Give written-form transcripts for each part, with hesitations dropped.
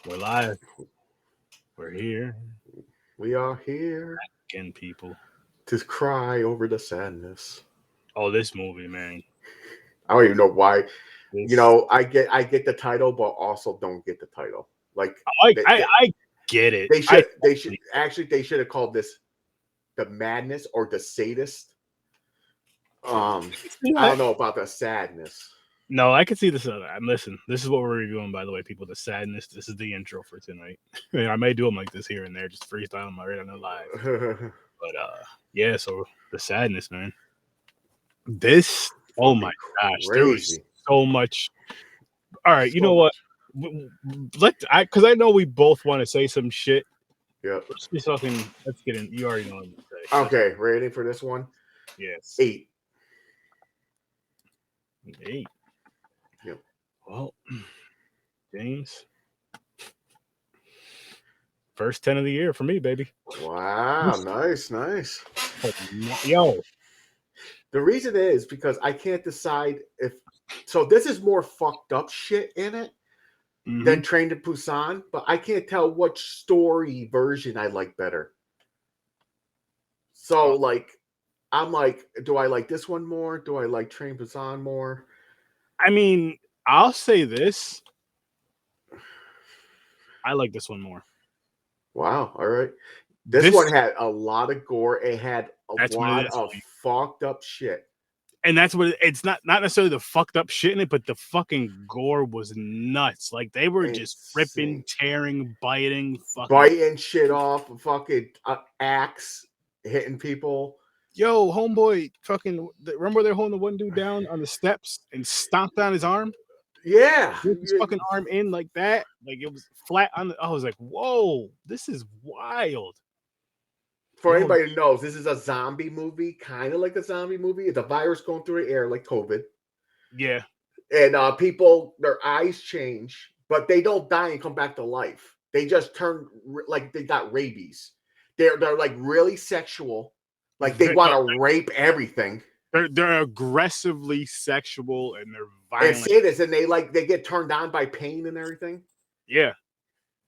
We're live. We're here We are here again, people. to cry over the sadness. Oh, this movie, man. I don't even know why. This. I get the title, but also don't get the title. Like I they I, they, I get it. they I should they should actually they should have called this the madness or the sadist. see I that. don't know about the sadness. No, I can see this. Listen, this is what we're reviewing, by the way, people. The sadness. This is the intro for tonight. I may do them like this here and there, just freestyle them right on the live. But yeah. So the sadness, man. This. Oh my Fucking gosh, there was crazy. so much. All right, you So know what? much. Because I know we both want to say some shit. Yep. Let's just fucking let's get in. You already know what I'm gonna say. Okay, ready for this one? Yes. 8. 8. Yep. Well, James. First 10 of the year for me, baby. Wow, nice. Yo. The reason is because I can't decide if so this is more fucked up shit in it than Train to Busan, but I can't tell which story version I like better. So like I'm like, do I like this one more? Do I like Train to Busan more? I mean, I'll say this. I like this one more. Wow, all right. This one had a lot of gore. It had a lot of fucked up shit. And that's what it's not necessarily the fucked up shit in it, but the fucking gore was nuts. Like they were just ripping, tearing, biting shit off, fucking axe hitting people. Yo, homeboy, fucking remember they're holding the one dude down on the steps and stomped on his arm? Yeah. With his fucking arm in like that. Like it was flat on the I was like, whoa, this is wild. For anybody who knows, this is a zombie movie, kind of like a zombie movie. It's a virus going through the air like COVID. Yeah. And people, their eyes change, but they don't die and come back to life. They just turn like they got rabies. They're like really sexual. Like they want to rape everything. They're aggressively sexual and they're violent. And sadist, and they get turned on by pain and everything. Yeah.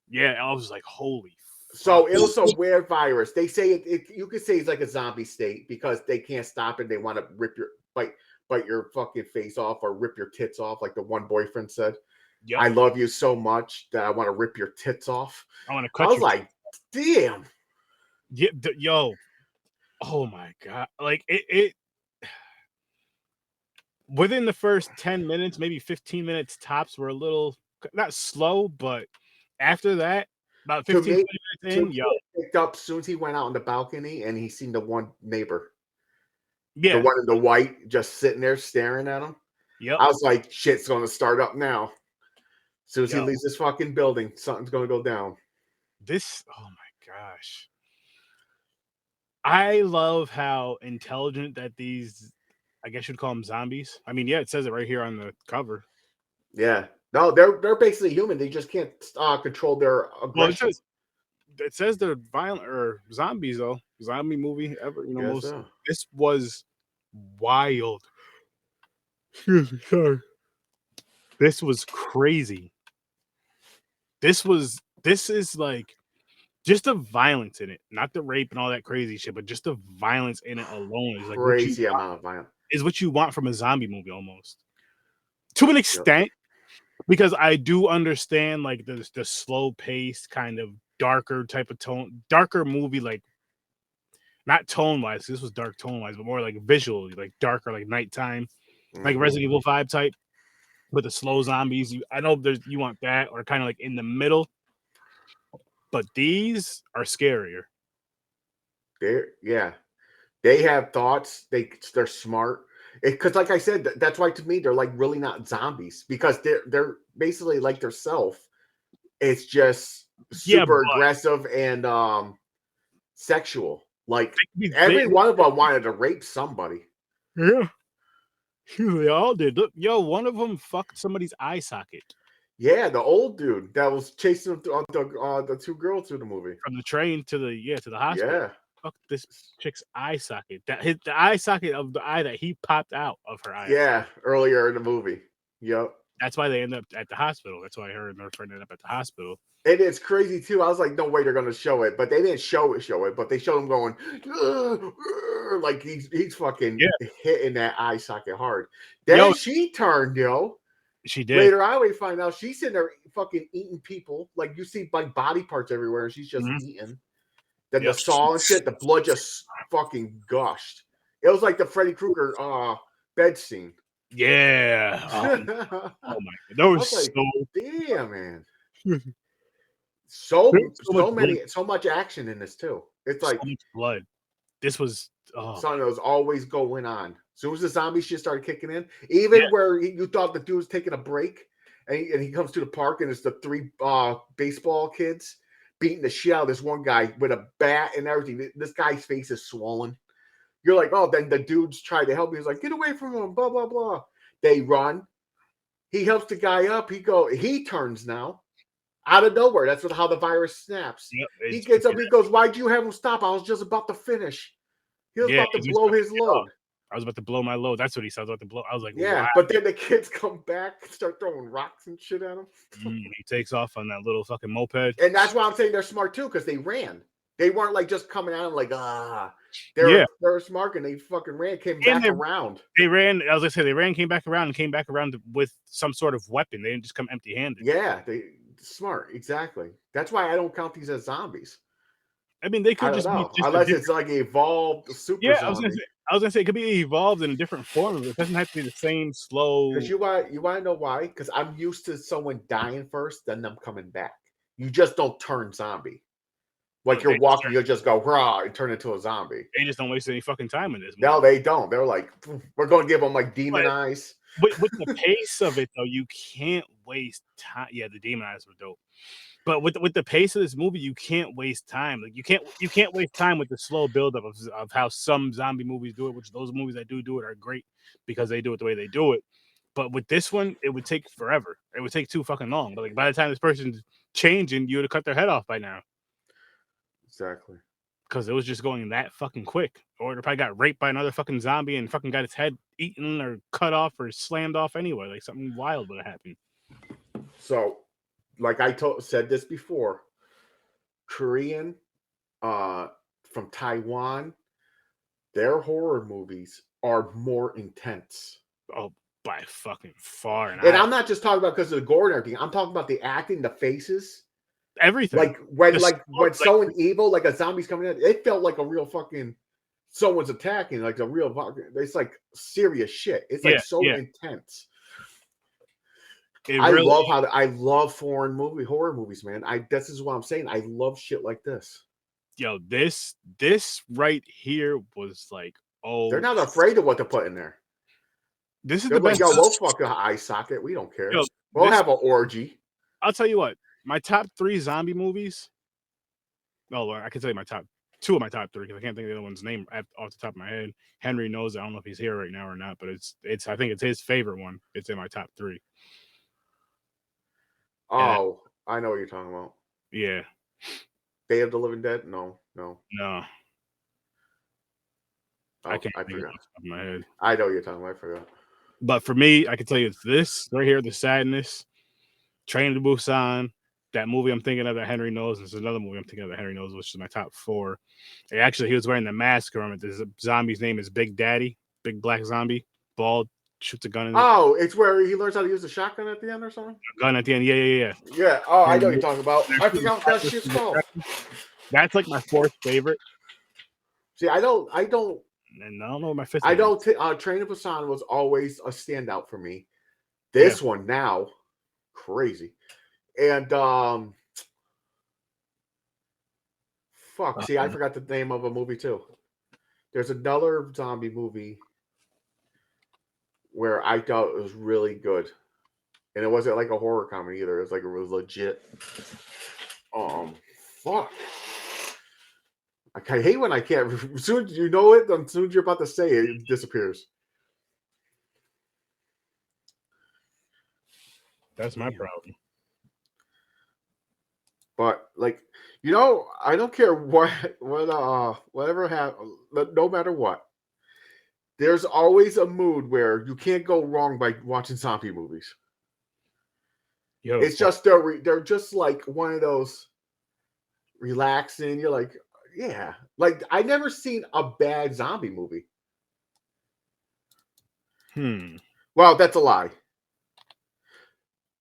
Yeah. I was like, holy So it was a weird virus. They say you could say it's like a zombie state because they can't stop it. They want to rip your bite your fucking face off or rip your tits off, like the one boyfriend said. Yep. I love you so much that I want to rip your tits off. I want to cut. I was like, damn. Yeah, yo. Oh my god! Like it. Within the first 10 minutes, maybe 15 minutes tops, were a little not slow, but after that, about 15 minutes in, yo, picked up as soon as he went out on the balcony and he seen the one neighbor. Yeah. The one in the white just sitting there staring at him. Yep. I was like, shit's going to start up now. As soon as he leaves this fucking building, something's going to go down. Oh my gosh. I love how intelligent that these, I guess you'd call them zombies. I mean, yeah, it says it right here on the cover. Yeah. No, they're basically human. They just can't control their aggression. Well, it says they're violent or zombies, though. Zombie movie ever. You know, this was wild. Excuse me, sorry. This was crazy. This is like just the violence in it, not the rape and all that crazy shit, but just the violence in it alone is like crazy amount of violence. Is what you want from a zombie movie almost. To an extent, because I do understand like the slow pace, kind of darker type of tone, darker movie, like not tone wise. This was dark tone wise, but more like visually, like darker, like nighttime, like Resident Evil 5 type. With the slow zombies, I know you want that, or kind of like in the middle, but these are scarier. They have thoughts. They're smart. Because, like I said, that's why to me they're like really not zombies because they're basically like their self. It's just super aggressive and sexual. Like every one of them wanted to rape somebody. Yeah. They all did. Look, yo, one of them fucked somebody's eye socket. Yeah, the old dude that was chasing the two girls through the movie. From the train to the hospital. Yeah. Fuck this chick's eye socket. That hit the eye socket of the eye that he popped out of her eye. Yeah, earlier in the movie. Yep. That's why they end up at the hospital. That's why her and her friend ended up at the hospital. And it's crazy too. I was like, no way they're gonna show it, but they didn't show it, but they showed him going like he's fucking hitting that eye socket hard. Then she turned, yo. She did. Later on, we find out she's sitting there fucking eating people. Like you see like body parts everywhere, and she's just eating. Then the saw and shit, the blood just fucking gushed. It was like the Freddy Krueger bed scene. Yeah. Oh my god. That was like, so damn, man. So much action in this too. It's like so much blood. This was something that was always going on. As soon as the zombie shit started kicking in, even where you thought the dude was taking a break, and he comes to the park and it's the 3 baseball kids beating the shit out of this one guy with a bat and everything. This guy's face is swollen. You're like, oh, then the dudes tried to help. He's like, get away from him, blah, blah, blah. They run. He helps the guy up. He turns now. Out of nowhere. That's how the virus snaps. Yep, he gets up. He goes, why'd you have him stop? I was just about to finish. He was about to blow his load. I was about to blow my load. That's what he said. I was about to blow. I was like, yeah. Wow. But then the kids come back and start throwing rocks and shit at him. He takes off on that little fucking moped. And that's why I'm saying they're smart too, because they ran. They weren't like just coming at him like, They're smart and they fucking ran, came back around. They ran, I was gonna say, they ran, came back around, and came back around with some sort of weapon. They didn't just come empty-handed. Yeah, they smart, exactly. That's why I don't count these as zombies. I mean, they could just be unless it's like evolved super zombie. I was gonna say it could be evolved in a different form. It doesn't have to be the same slow. Because you want to know why? Because I'm used to someone dying first, then them coming back. You just don't turn zombie. Like you're walking, you'll just go raw and turn into a zombie. They just don't waste any fucking time in this movie. No, they don't. They're like, we're going to give them like demon eyes. With the pace of it, though, you can't waste time. Yeah, the demon eyes were dope. But with the pace of this movie, you can't waste time. Like you can't waste time with the slow buildup of how some zombie movies do it. Which those movies that do it are great because they do it the way they do it. But with this one, it would take forever. It would take too fucking long. But like by the time this person's changing, you would have cut their head off by now. Exactly. Because it was just going that fucking quick. Or it probably got raped by another fucking zombie and fucking got its head eaten or cut off or slammed off anyway. Like something wild would have happened. So, like I said this before, Korean from Taiwan, their horror movies are more intense. Oh, by fucking far. And I'm not just talking about because of the gore and everything. I'm talking about the acting, the faces. Everything. Like when someone evil, like a zombie's coming in, it felt like a real fucking someone's attacking, like a real it's like serious shit. It's like intense. I love foreign horror movies, man. This is what I'm saying. I love shit like this. Yo, this right here was like, oh, they're not afraid of what to put in there. This is the best. Yo, we'll fuck an eye socket. We don't care. We'll have an orgy. I'll tell you what. My top 3 zombie movies. Oh, I can tell you two of my top 3 because I can't think of the other one's name off the top of my head. Henry knows it. I don't know if he's here right now or not, but I think it's his favorite one. It's in my top 3. Oh, I know what you're talking about. Yeah. Day of the Living Dead? No. Oh, I forgot. Off the top of my head. I know what you're talking about. I forgot. But for me, I can tell you it's this right here, The Sadness, Train to Busan. That movie I'm thinking of that Henry knows. There's another movie I'm thinking of that Henry knows, which is my top 4. Actually, he was wearing the mask from it. The zombie's name is Big Daddy, big black zombie, bald, shoots a gun in it. It's where he learns how to use a shotgun at the end or something? A gun at the end, yeah. Yeah, oh, I know what you're talking about. I forgot what that shit's called. That's like my 4th favorite. See, I don't. And I don't know what my 5th. I don't. Train to Busan was always a standout for me. This one now, crazy. And see, I forgot the name of a movie too. There's another zombie movie where I thought it was really good, and it wasn't like a horror comedy either. It was legit. Fuck. I hate when I can't. As soon as you know it, as soon as you're about to say it, it disappears. That's my problem. But like, I don't care whatever happens, no matter what. There's always a mood where you can't go wrong by watching zombie movies. Yo, It's just they're just like one of those relaxing. You're like, yeah, like I never seen a bad zombie movie. Well, that's a lie.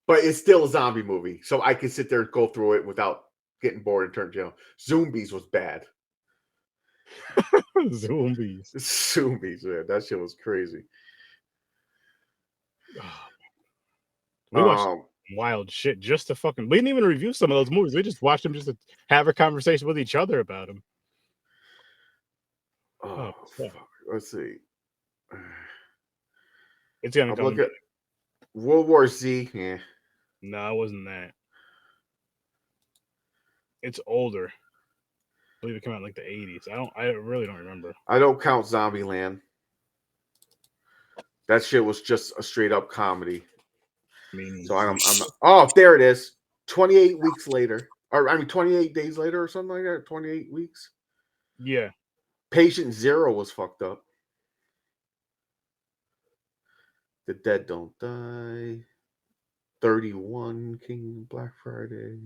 But it's still a zombie movie, so I can sit there and go through it without getting bored and turn down. Zombies was bad. Zombies. Zombies, man, that shit was crazy. We watched wild shit just to fucking. We didn't even review some of those movies. We just watched them just to have a conversation with each other about them. Oh, fuck. Let's see. It's gonna come. Look at World War Z. Yeah. No, it wasn't that. It's older. I believe it came out in like the 80s. I really don't remember. I don't count Zombieland. That shit was just a straight up comedy. So I'm not. Oh, there it is. 28 weeks later. Or I mean 28 days later or something like that. 28 weeks. Yeah. Patient Zero was fucked up. The Dead Don't Die. 31 King Black Friday.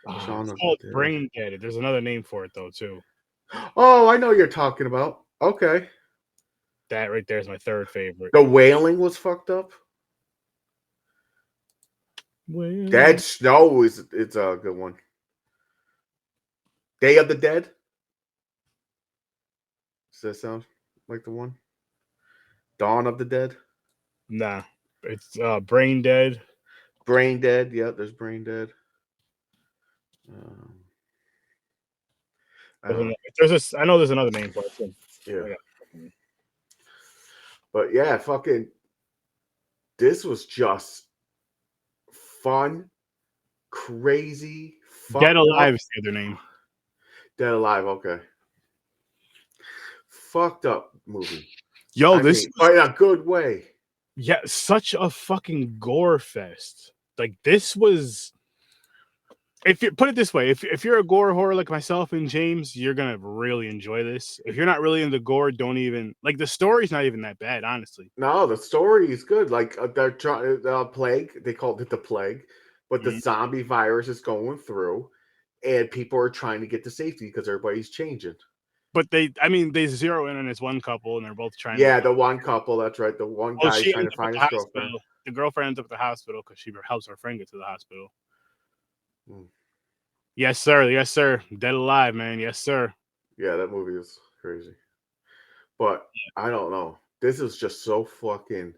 It's called Brain Dead. There's another name for it though too. Oh, I know what you're talking about. Okay. That right there is my third favorite. The Wailing was fucked up. Dead Snow it's a good one. Day of the Dead. Does that sound like the one? Dawn of the Dead? Nah. It's Brain Dead. Brain Dead. Yeah, there's Brain Dead. I know there's another name for it. Yeah. But yeah, fucking this was just fun, crazy. Dead Alive is the other name. Dead Alive, okay. Fucked up movie. Yo, this in a good way. Yeah, such a fucking gore fest. Like this was. If you put it this way, if you're a gore horror like myself and James, you're gonna really enjoy this. If you're not really into gore, don't even like the story's not even that bad, honestly. No, the story is good. Like they're trying plague, they called it the plague, but the zombie virus is going through, and people are trying to get to safety because everybody's changing. But they zero in on this one couple, and they're both trying. Yeah, the one couple. That's right. The one guy's trying to find his girlfriend. The girlfriend ends up at the hospital because she helps her friend get to the hospital. Yes, sir. Yes, sir. Dead Alive, man. Yes, sir. Yeah, that movie is crazy. But I don't know. This is just so fucking.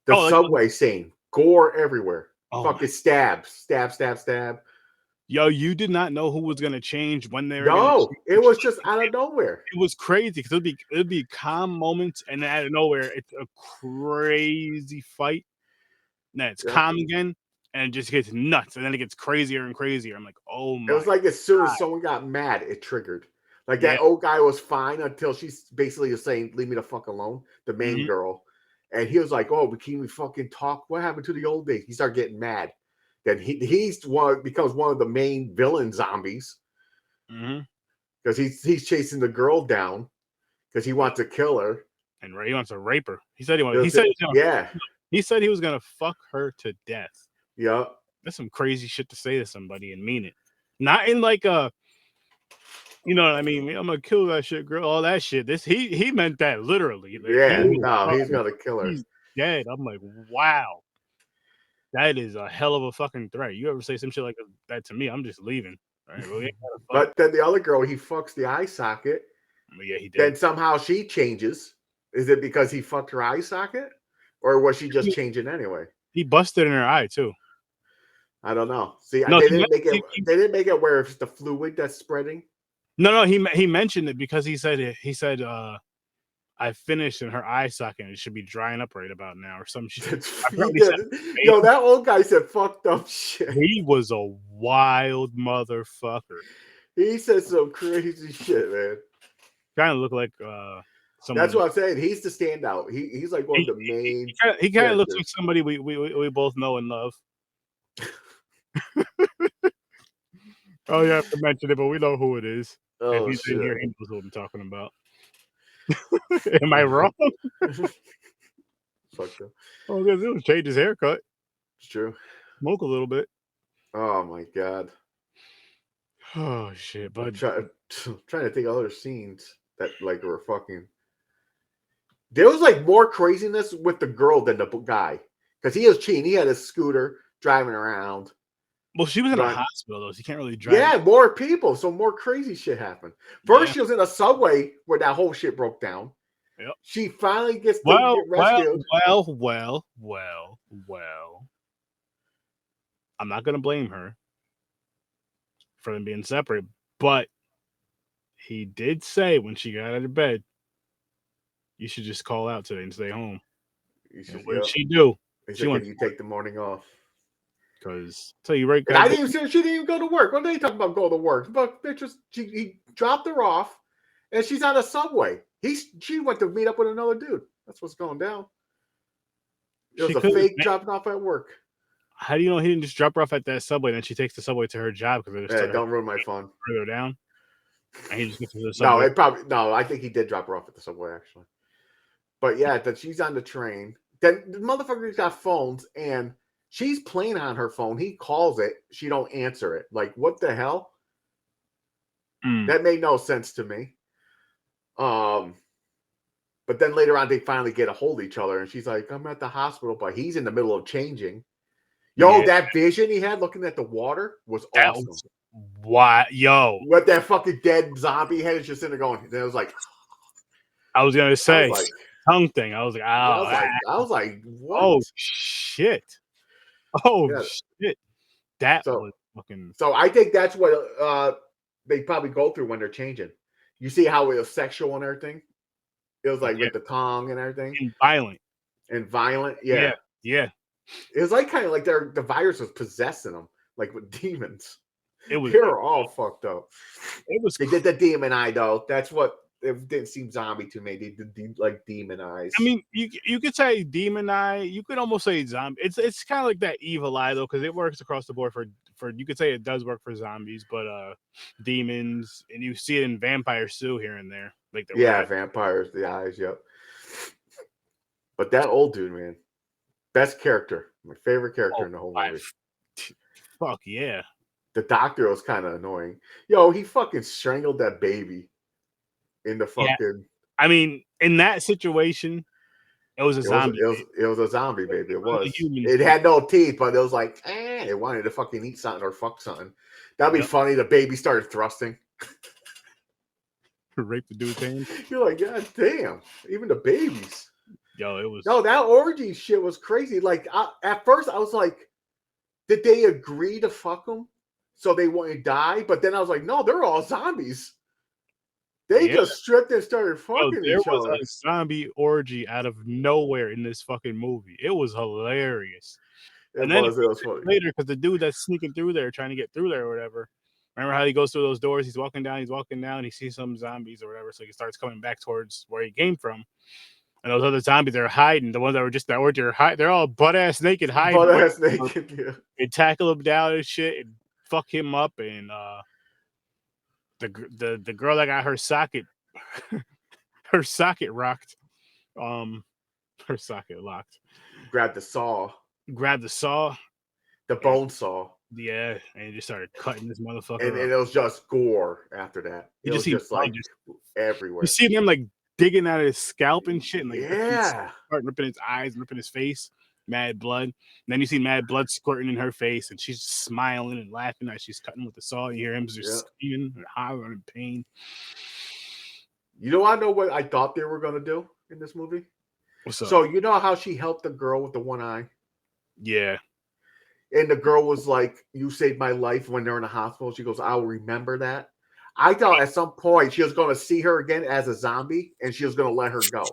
The subway scene, gore everywhere. Fucking stab. Yo, you did not know who was gonna change when they were. No, it was just out of nowhere. It was crazy because it'd be calm moments, and then out of nowhere, it's a crazy fight. And then it's calm again, and it just gets nuts, and then it gets crazier and crazier. I'm like, oh my! It was like as soon as someone got mad, it triggered. Like that old guy was fine until she's basically saying, "Leave me the fuck alone." The main girl, and he was like, "Oh, but can we fucking talk? What happened to the old days?" He started getting mad. Then becomes one of the main villain zombies because he's chasing the girl down because he wants to kill her and he wants to rape her. He said he said he was gonna fuck her to death. Yeah, that's some crazy shit to say to somebody and mean it. Not in like a, you know what I mean? I'm gonna kill that shit, girl. All that shit. He meant that literally. Like, he's gonna kill her. He's dead. I'm like, wow. That is a hell of a fucking threat. You ever say some shit like that to me, I'm just leaving. Right? Well, but then the other girl, he fucks the eye socket. Yeah, he did. Then somehow she changes. Is it because he fucked her eye socket? Or was she just changing anyway? He busted in her eye too. I don't know. See, they didn't make it where it's the fluid that's spreading. No, he mentioned it because he said I finished in her eye socket and it should be drying up right about now or some shit. Yo, that old guy said fucked up shit. He was a wild motherfucker. He said some crazy shit, man. Kind of look like that's what I'm saying. He's the standout. He's like one of the main. He kind of looks like somebody we both know and love. Oh, you have to mention it, but we know who it is. Oh, if he's in here, he knows what I'm talking about. Am I wrong? Fuck up. Oh, he'll change his haircut. It's true. Smoke a little bit. Oh my god. Oh shit! I'm But trying to think of other scenes that like were fucking. There was like more craziness with the girl than the guy because he was cheating. He had a scooter driving around. well, she was in a Run. hospital though. So you can't really drive. Yeah, more people, so more crazy shit happened. First, she was in a subway where that whole shit broke down. Yep. She finally gets Well, get rescued. well. I'm not gonna blame her for them being separate, but he did say when she got out of bed, "You should just call out today and stay home." And what did she do? She went. You take the morning off. Because tell you right, and I didn't even. She didn't even go to work. What are they talking about? Go to work? But bitches, he dropped her off, and she's on a subway. She went to meet up with another dude. That's what's going down. It was a fake dropping off at work. How do you know he didn't just drop her off at that subway? And then she takes the subway to her job because don't ruin my fun. Further down, and he just gets to the subway. No, it probably no. I think he did drop her off at the subway actually. But yeah, that she's on the train. Then the motherfucker's got phones and she's playing on her phone. He calls it. She don't answer it. Like, what the hell? That made no sense to me. But then later on, they finally get a hold of each other. And she's like, I'm at the hospital. But he's in the middle of changing. Yo, that vision he had looking at the water was awesome. What? Yo. What that fucking dead zombie head is just in there going. And it was like. I was going to say. Tongue thing. I was like, oh. I was like, what? Oh, shit. Shit. That was fucking. So I think that's what they probably go through when they're changing. You see how it was sexual and everything? It was like with the tongue and everything. And violent. Yeah. Yeah. It was like kind of like the virus was possessing them, like with demons. They were all fucked up. They did the demon eye though. That's what. It didn't seem zombie to me. They did like demon eyes. I mean, you could say demon eye. You could almost say zombie. It's kind of like that evil eye though, because it works across the board for. You could say it does work for zombies, but demons, and you see it in vampires too here and there. Like vampires, the eyes. Yep. But that old dude, man, best character, my favorite character in the whole movie. Fuck yeah. The doctor was kind of annoying. Yo, he fucking strangled that baby. In the fucking, I mean, in that situation, it was a zombie. It was a zombie baby. It was. It had no teeth, but it was like, it wanted to fucking eat something or fuck something. That'd be funny. The baby started thrusting. Rape the dude's hand. You're like, God damn! Even the babies. Yo, it was. No, that orgy shit was crazy. Like, at first, I was like, did they agree to fuck them so they wouldn't die? But then I was like, no, they're all zombies. They just stripped and started fucking each other. There was a zombie orgy out of nowhere in this fucking movie. It was hilarious. It was funny. Later, because the dude that's sneaking through there, trying to get through there or whatever. Remember how he goes through those doors? He's walking down, he sees some zombies or whatever, so he starts coming back towards where he came from. And those other zombies, they're hiding. The ones that were just that orgy are hiding. They're all butt-ass naked hiding. Butt-ass naked, yeah. They tackle him down and shit and fuck him up and the girl that got her socket rocked, her socket locked. Grabbed the saw, the bone saw. Yeah, and just started cutting this motherfucker. And it was just gore after that. It was just like everywhere. You see them like digging at his scalp and shit, and like start ripping his eyes, ripping his face. Mad blood. And then you see mad blood squirting in her face, and she's smiling and laughing as she's cutting with the saw. You hear him just screaming and hollering in pain. You know, I know what I thought they were gonna do in this movie. What's up? So you know how she helped the girl with the one eye? Yeah. And the girl was like, "You saved my life" when they're in the hospital. She goes, "I'll remember that." I thought at some point she was going to see her again as a zombie, and she was going to let her go.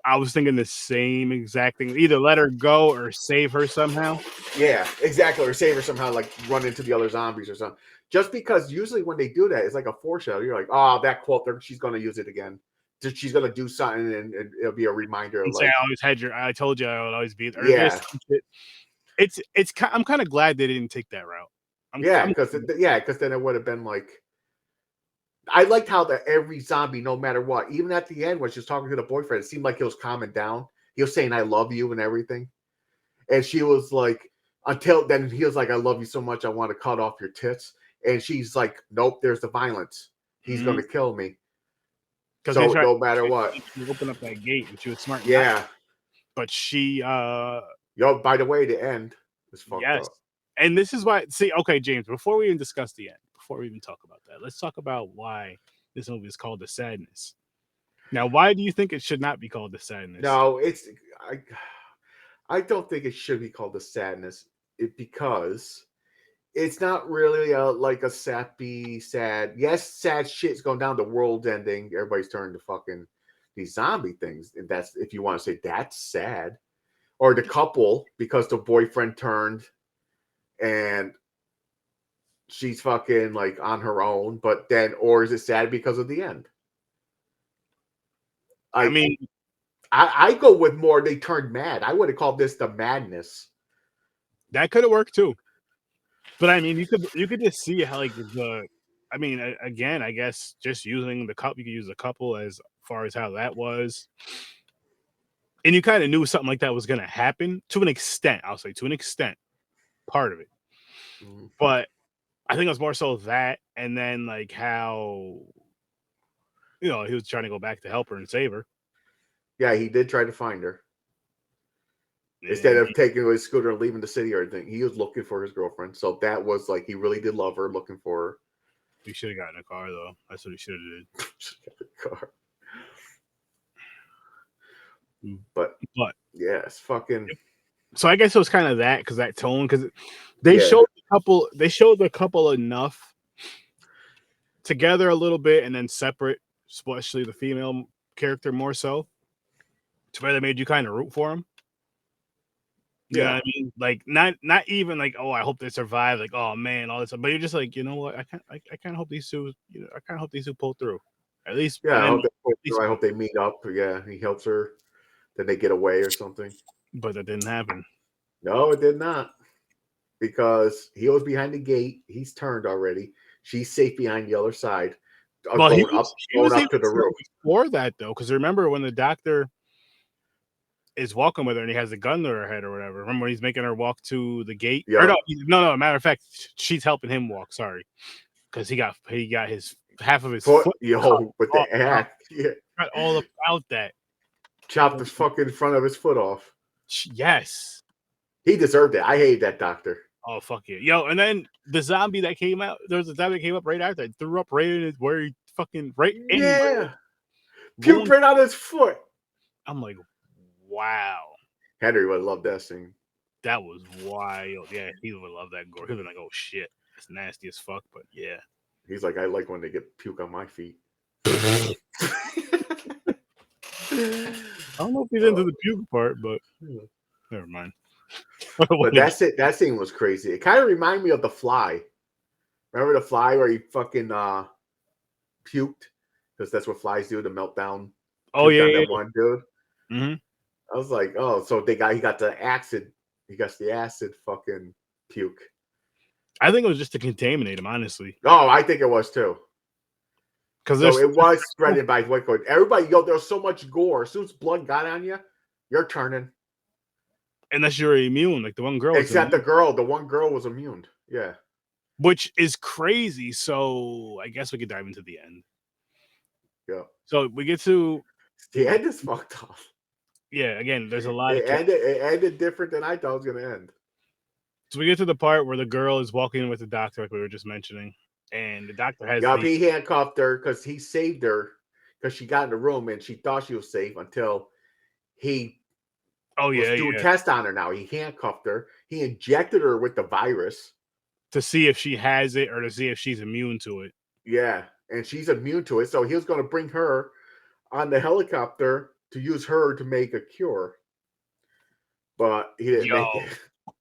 I was thinking the same exact thing. Either let her go or save her somehow. Yeah, exactly. Or save her somehow, like run into the other zombies or something. Just because usually when they do that, it's like a foreshadow. You're like, oh, that quote, she's going to use it again. She's going to do something, and it'll be a reminder. Of like, I told you I would always be there. Yeah. I'm kind of glad they didn't take that route. Because then it would have been like, I liked how every zombie, no matter what, even at the end when she was talking to the boyfriend, it seemed like he was calming down. He was saying, "I love you" and everything. And she was like, until then, he was like, I love you so much, I want to cut off your tits. And she's like, nope, there's the violence. He's going to kill me. So no matter what. Open up that gate, and she was smart. Yeah. But she, Yo, by the way, the end is fucked up. And this is why, see, okay, James, before we even discuss the end, before we even talk about that, let's talk about why this movie is called The Sadness. Now, why do you think it should not be called The Sadness? No, I don't think it should be called The Sadness. Because it's not really like a sappy, sad. Yes, sad shit's going down. The world's ending. Everybody's turning to fucking these zombie things. And that's, if you want to say that's sad. Or the couple, because the boyfriend turned and she's fucking like on her own. But then, or is it sad because of the end? I mean, I go with more, they turned mad. I would have called this The Madness. That could have worked too. But I mean, you could just see how like again, I guess just using the couple, you could use the couple as far as how that was. And you kind of knew something like that was going to happen to an extent. I'll say to an extent, part of it. But I think it was more so that, and then like how, he was trying to go back to help her and save her. Yeah, he did try to find her. Instead of taking his scooter and leaving the city or anything, he was looking for his girlfriend. So that was like, he really did love her, looking for her. He should have gotten a car, though. That's what he should have did. Car. But yeah, it's fucking. So I guess it was kind of that, because that tone, because they showed the couple enough together a little bit and then separate, especially the female character more so, to where they made you kind of root for him. You know what I mean? Like not even like, oh, I hope they survive, like, oh man, all this stuff. But you're just like, you know what? I kind of hope these two, I kind of hope these two pull through. At least, yeah. I hope they meet up. Yeah, he helps her. Then they get away or something. But that didn't happen. No, it did not. Because he was behind the gate. He's turned already. She's safe behind the other side. Well, he was up to the roof. Before that, though, because remember when the doctor is walking with her and he has a gun to her head or whatever. Remember when he's making her walk to the gate? Yeah. Or no. Matter of fact, she's helping him walk. Sorry, because he got his half of his foot with the axe. Yeah, got all about that. Chopped the fucking front of his foot off. Yes, he deserved it. I hate that doctor. Oh fuck yeah, yo! And then the zombie that came out, there was a zombie that came up right after. It threw up right in his where he fucking puked right on his foot. I'm like, wow. Henry would love that scene. That was wild. Yeah, he would love that gore. He'd be like, oh shit, it's nasty as fuck. But yeah, he's like, I like when they get puke on my feet. I don't know if he's into the puke part, but never mind. But that's it. That scene was crazy. It kind of reminded me of The Fly. Remember The Fly where he fucking puked? Because that's what flies do, the meltdown. Oh yeah, one dude. Mm-hmm. I was like, oh, so he got the acid. He got the acid fucking puke. I think it was just to contaminate him, honestly. Oh, I think it was too. Because it was spreading by liquid. Everybody, there's so much gore. As soon as blood got on you, you're turning. Unless you're immune, like the one girl. Except the girl. The one girl was immune. Yeah. Which is crazy. So I guess we could dive into the end. Yeah. So we get to the end is fucked up. Yeah, again, there's a lot it ended different than I thought it was gonna end. So we get to the part where the girl is walking in with the doctor, like we were just mentioning, and the doctor has he handcuffed her because he saved her because she got in the room and she thought she was safe until he was doing tests on her. Now he handcuffed her. He injected her with the virus to see if she has it or to see if she's immune to it. Yeah, and she's immune to it, so he was going to bring her on the helicopter to use her to make a cure. But he didn't make it.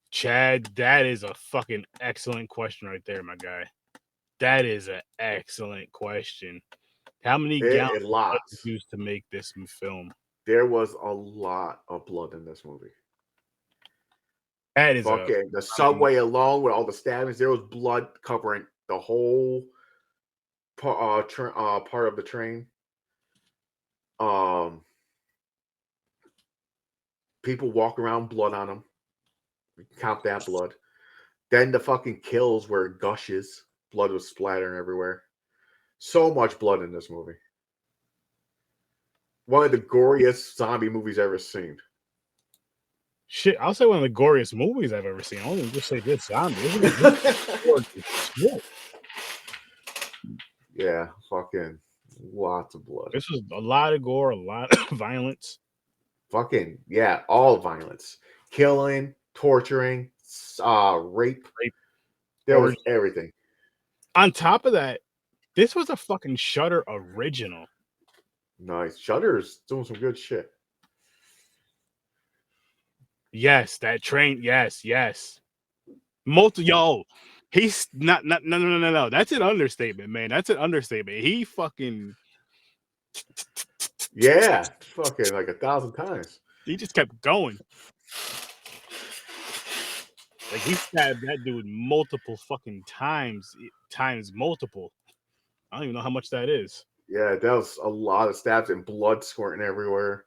Chad, that is a fucking excellent question right there, my guy. That is an excellent question. How many gallons were used to make this film? There was a lot of blood in this movie. That is the subway alone with all the stabbings. There was blood covering the whole part of the train. People walk around, blood on them. Count that blood. Then the fucking kills where it gushes. Blood was splattering everywhere. So much blood in this movie. One of the goriest zombie movies I've ever seen. Shit, I'll say one of the goriest movies I've ever seen. I won't even just say this zombie. Yeah, fucking lots of blood. This was a lot of gore, a lot of violence. Fucking, yeah, all violence. Killing, torturing, rape. There was everything. On top of that, this was a fucking Shudder original. Nice. Shudder's doing some good shit. Yes, that train. Yes. Yo, he's not. No. That's an understatement, man. That's an understatement. He fucking. Yeah, fucking like 1,000 times. He just kept going. Like he stabbed that dude multiple fucking times multiple. I don't even know how much that is. Yeah, that was a lot of stabs and blood squirting everywhere.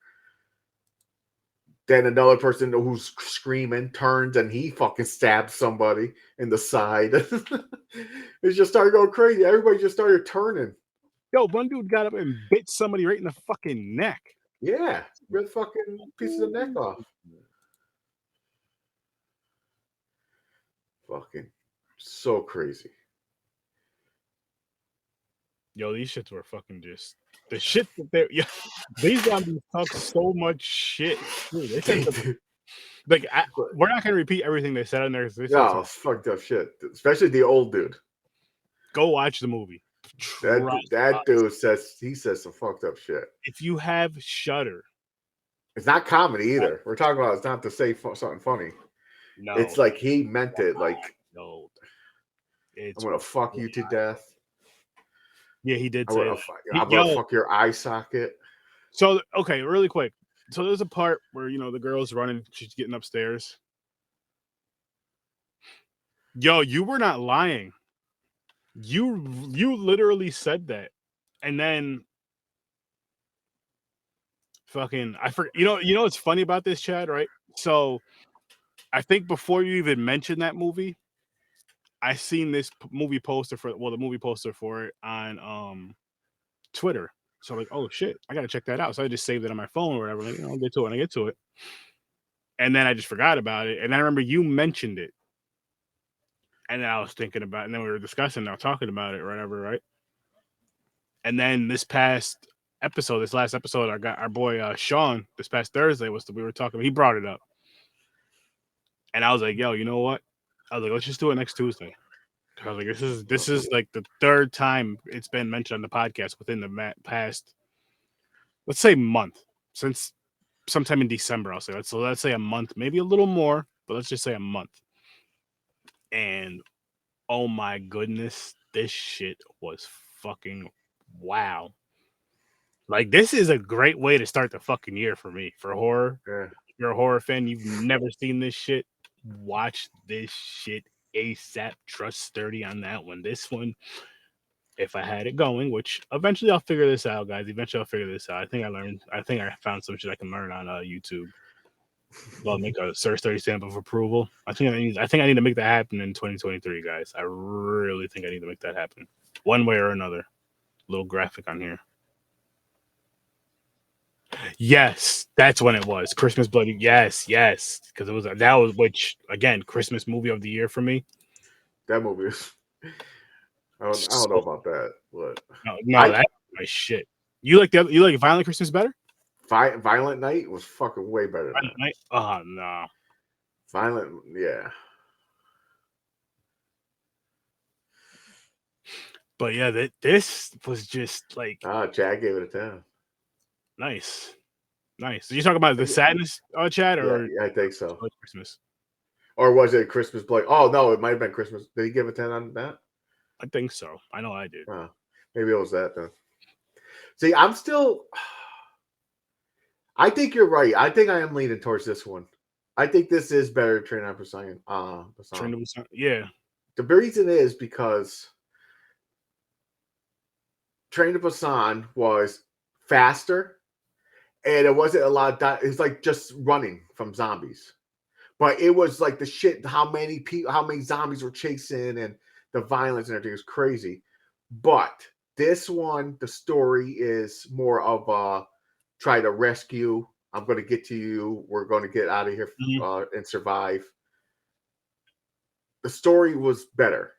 Then another person who's screaming turns and he fucking stabs somebody in the side. It just started going crazy. Everybody just started turning. Yo, one dude got up and bit somebody right in the fucking neck. Yeah, ripped fucking pieces of neck off. Fucking so crazy. Yo, these shits were fucking just the shit that they. Yeah, these zombies talk so much shit. Dude, they said we're not gonna repeat everything they said in there. No, fucked up shit. Especially the old dude. Go watch the movie. That dude says some fucked up shit. If you have Shudder, it's not comedy either. We're talking about it's not to say something funny. No, it's like he meant it. Like, no, I'm gonna fuck you to death. Yeah, he did. I'm gonna fuck your eye socket. So okay, really quick. So there's a part where the girl's running. She's getting upstairs. Yo, you were not lying. You literally said that, and then fucking I forget. You know what's funny about this, Chad? Right? So I think before you even mentioned that movie, I seen this movie poster the movie poster for it on Twitter. So I'm like, oh shit, I gotta check that out. So I just saved it on my phone or whatever. Like, I'll get to it when I get to it. And then I just forgot about it. And I remember you mentioned it. And then I was thinking about it. And then we were discussing, talking about it or whatever, right? And then this last episode, I got our boy Sean, this past Thursday we were talking, he brought it up. And I was like, yo, you know what? I was like, let's just do it next Tuesday. I was like, this is like the third time it's been mentioned on the podcast within the past, let's say, month, since sometime in December. I'll say let's say a month, maybe a little more, but let's just say a month. And oh my goodness, this shit was fucking wow. Like, this is a great way to start the fucking year for me for horror. Yeah. If you're a horror fan, you've never seen this shit, watch this shit ASAP. Trust Sturdy on that one. This one, if I had it going, which eventually I'll figure this out, guys. Eventually I'll figure this out. I think I found some shit I can learn on YouTube. I'll make a Sir Sturdy stamp of approval. I think I need to make that happen in 2023, guys. I really think I need to make that happen, one way or another. Little graphic on here. Yes, that's when it was. Christmas Bloody. Yes, because that was which again, Christmas movie of the year for me. That movie is. I don't know about that, but that's my shit. You like Violent Christmas better? Violent Night was fucking way better. Violent Night? Oh no. Violent, yeah. But yeah, this was just like. Chad gave it a 10. Nice. Did you talk about the sadness, Chad, or yeah, I think so. Christmas, or was it Christmas Bloody? Oh no, it might have been Christmas. Did he give a 10 on that? I think so. I know I did. Maybe it was that then. See, I'm still. I think you're right. I think I am leaning towards this one. I think this is better Train to Busan. Train to Busan. Yeah. The reason is because Train to Busan was faster, and it wasn't a lot of it was like just running from zombies. But it was like the shit, how many zombies were chasing and the violence and everything was crazy. But this one, the story is more of try to rescue. I'm going to get to you. We're going to get out of here and survive. The story was better,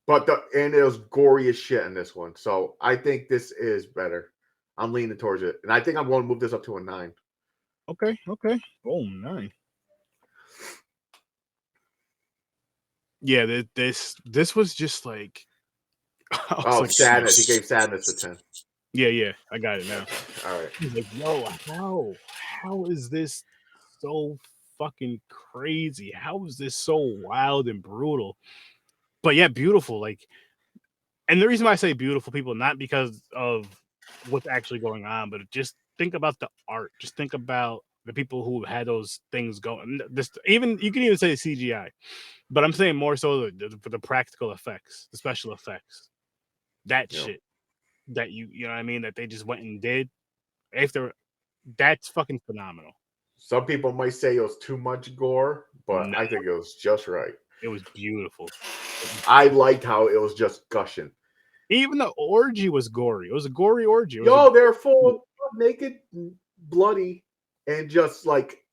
but and it was gory as shit in this one. So I think this is better. I'm leaning towards it, and I think I'm going to move this up to a 9. Okay. Oh, 9. Yeah, this was just like, Sadness. He gave Sadness a 10. Yeah, I got it now. All right. He's like, yo, how is this so fucking crazy? How is this so wild and brutal? But yeah, beautiful. Like, and the reason why I say beautiful, people, not because of what's actually going on, but just think about the art. Just think about the people who had those things going. Even you can even say CGI, but I'm saying more so for the practical effects, the special effects, that shit that you know what I mean, that they just went and did. That's fucking phenomenal. Some people might say it was too much gore, but I think it was just right. It was beautiful. I liked how it was just gushing. Even the orgy was gory. It was a gory orgy. They're full of naked, bloody, and just like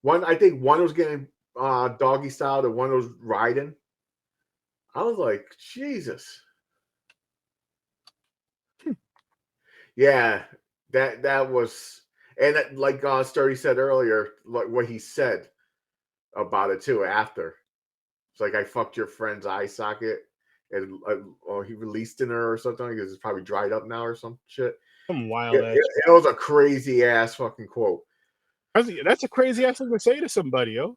one. I think one was getting doggy style, and one was riding. I was like, Jesus. Yeah, that was, and like Sturdy said earlier, like what he said about it too. After it's like, I fucked your friend's eye socket, and he released in her or something because it's probably dried up now or some shit. Some wild ass. It was a crazy ass fucking quote. That's a crazy ass thing to say to somebody, yo.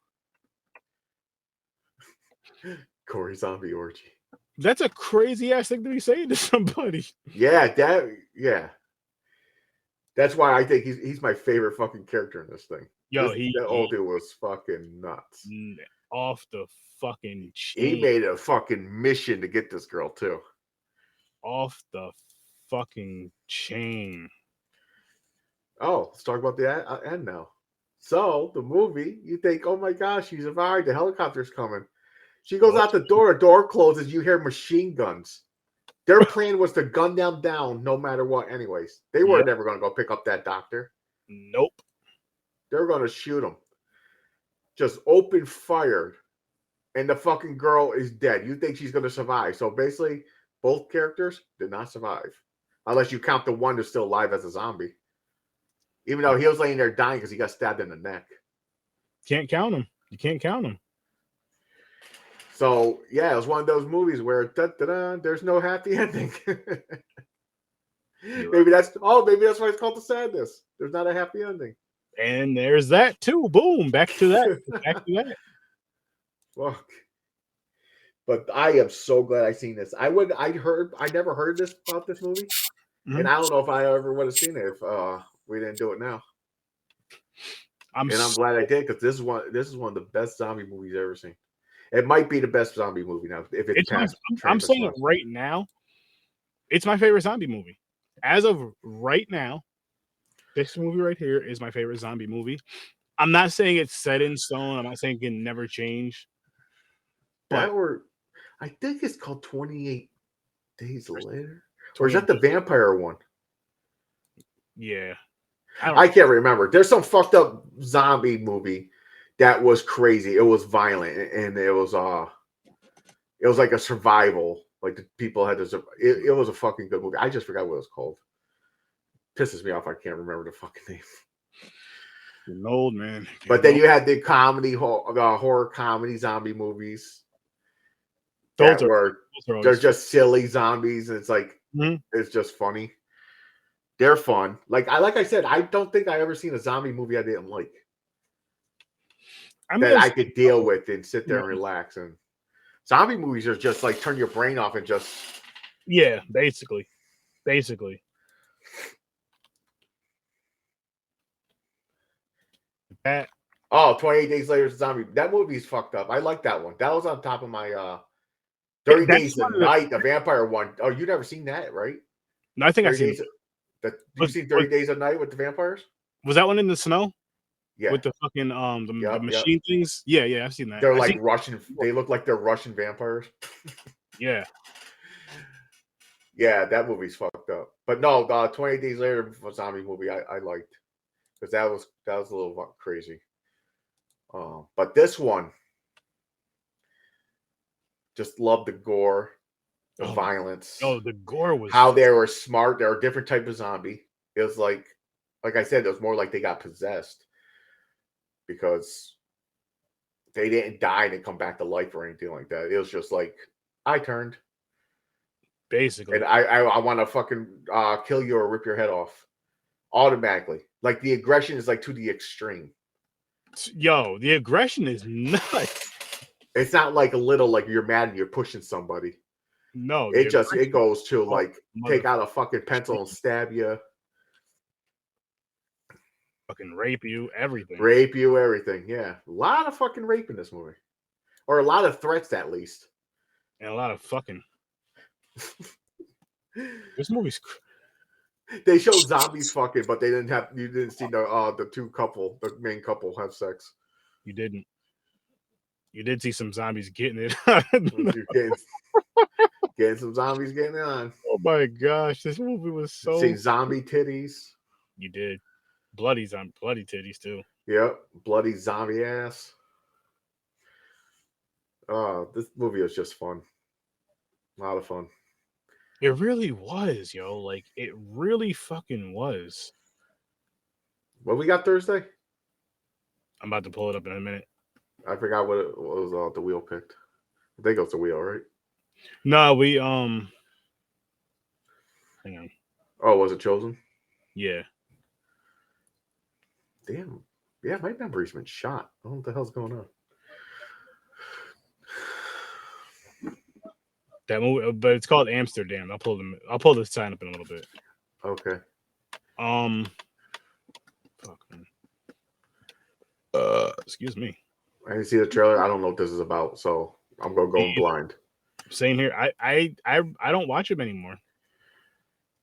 Corey zombie orgy. That's a crazy ass thing to be saying to somebody. Yeah, that's why I think he's my favorite fucking character in this thing. Yo, that old dude was fucking nuts. Off the fucking chain. He made a fucking mission to get this girl too. Off the fucking chain. Oh, let's talk about the end now. So the movie, you think, oh my gosh, she survived. The helicopter's coming. She goes out the door closes. You hear machine guns. Their plan was to gun them down no matter what. Anyways, they were never going to go pick up that doctor. Nope. They were going to shoot him. Just open fire, and the fucking girl is dead. You think she's going to survive? So basically, both characters did not survive, unless you count the one that's still alive as a zombie. Even though he was laying there dying because he got stabbed in the neck. Can't count him. You can't count him. So yeah, it was one of those movies where there's no happy ending. Maybe that's why it's called the sadness. There's not a happy ending. And there's that too. Boom. Back to that. Fuck. But I am so glad I seen this. I never heard about this movie. Mm-hmm. And I don't know if I ever would have seen it if we didn't do it now. I'm glad I did, because this is one of the best zombie movies I've ever seen. It might be the best zombie movie now. If it's past, I'm saying it right now. It's my favorite zombie movie. As of right now, this movie right here is my favorite zombie movie. I'm not saying it's set in stone. I'm not saying it can never change. But I think it's called 28 Days Later. Or is that the vampire one? Yeah. I can't remember. There's some fucked up zombie movie that was crazy. It was violent, and it was like a survival. Like the people had to. It was a fucking good movie. I just forgot what it was called. Pisses me off. I can't remember the fucking name. You're old, man. But then you had the horror comedy zombie movies. They're just silly zombies, and it's like it's just funny. They're fun. Like I said, I don't think I ever seen a zombie movie I didn't like. That I could deal with and sit there and relax. And zombie movies are just like turn your brain off and just basically. That 28 Days Later Zombie. That movie's fucked up. I like that one. That was on top of my 30 Days a Night, the vampire one. Oh, you never seen that, right? No, I think I've seen it. You seen 30 Days a Night with the vampires? Was that one in the snow? Yeah. with the fucking the Yep. machine things. Yeah, I've seen that. They're I've like seen, Russian. They look like they're Russian vampires. yeah. Yeah, that movie's fucked up. But no, the 28 Days Later zombie movie I liked because that was a little crazy. But this one, just love the gore, the violence. Oh, the gore was How they were smart. They're a different type of zombie. It was like I said, it was more like they got possessed because they didn't die and come back to life or anything like that. It was just like I turned basically. and I want to fucking kill you or rip your head off automatically. Like the aggression is like to the extreme. Yo, the aggression is nuts. It's not like a little like you're mad and you're pushing somebody. No, It goes to like take out a fucking pencil and stab you. Fucking rape you, everything. Rape you, everything. Yeah. A lot of fucking rape in this movie. Or a lot of threats, at least. And a lot of fucking. This movie's. They showed zombies fucking, but they didn't have. You didn't see the main couple have sex. You didn't. You did see some zombies getting it. getting some zombies getting it on. Oh my gosh, this movie was so. Seeing zombie titties. You did. Bloody titties too. Yep, bloody zombie ass. This movie was just fun. A lot of fun. It really was, yo. Like, it really fucking was. What we got Thursday? I'm about to pull it up in a minute. I forgot what was the wheel picked. I think it was the wheel, right? No, we hang on. Oh, was it Chosen? Yeah. Damn. Yeah, my memory's been shot. I don't know what the hell's going on. That movie, but it's called Amsterdamned. I'll pull the sign up in a little bit. Okay. Fuck, man. Excuse me. I didn't see the trailer. I don't know what this is about, so I'm gonna go blind. Same here. I don't watch them anymore.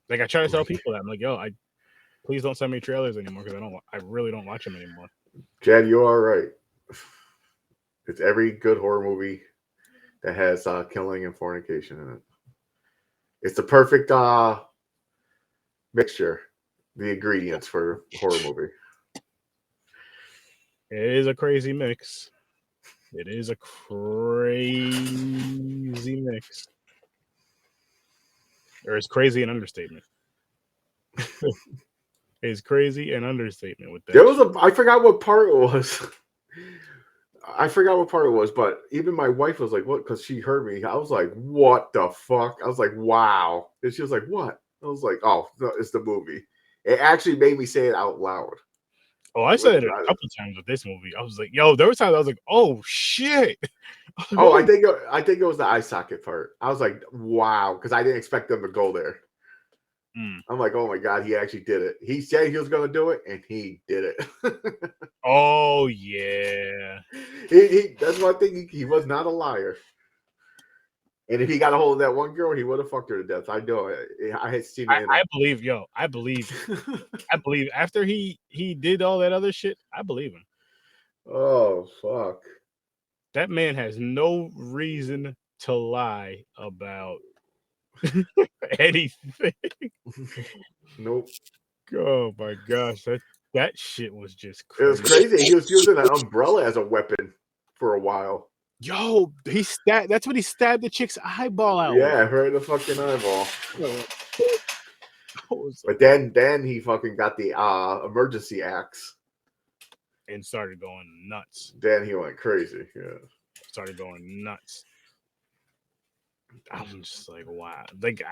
Like, I try to tell people that. I'm like, yo, please don't send me trailers anymore because I really don't watch them anymore. Jed, you are right. It's every good horror movie that has killing and fornication in it. It's the perfect mixture, the ingredients for a horror movie. It is a crazy mix. It is a crazy mix. Or it's crazy an understatement. It's crazy an understatement with that. There was I forgot what part it was. I forgot what part it was, but even my wife was like, what? Because she heard me. I was like, what the fuck? I was like, wow. And she was like, what? I was like, oh, it's the movie. It actually made me say it out loud. Oh, I said it a couple times with this movie. I was like, yo, there were times I was like, oh shit. Oh, I think it was the eye socket part. I was like, wow, because I didn't expect them to go there. I'm like, oh my god, he actually did it. He said he was going to do it, and he did it. Oh yeah. That's one thing. He was not a liar. And if he got a hold of that one girl, he would have fucked her to death. I know. I had seen it. I believe, yo. I believe. I believe after he did all that other shit, I believe him. Oh fuck. That man has no reason to lie about anything. Nope. Oh my gosh, that shit was just crazy. It was crazy. He was using an umbrella as a weapon for a while. Yo, that's what he stabbed the chick's eyeball out. Yeah, right in the fucking eyeball. But then he fucking got the emergency axe and started going nuts. Then he went crazy. Yeah, started going nuts. I'm just like, wow. Like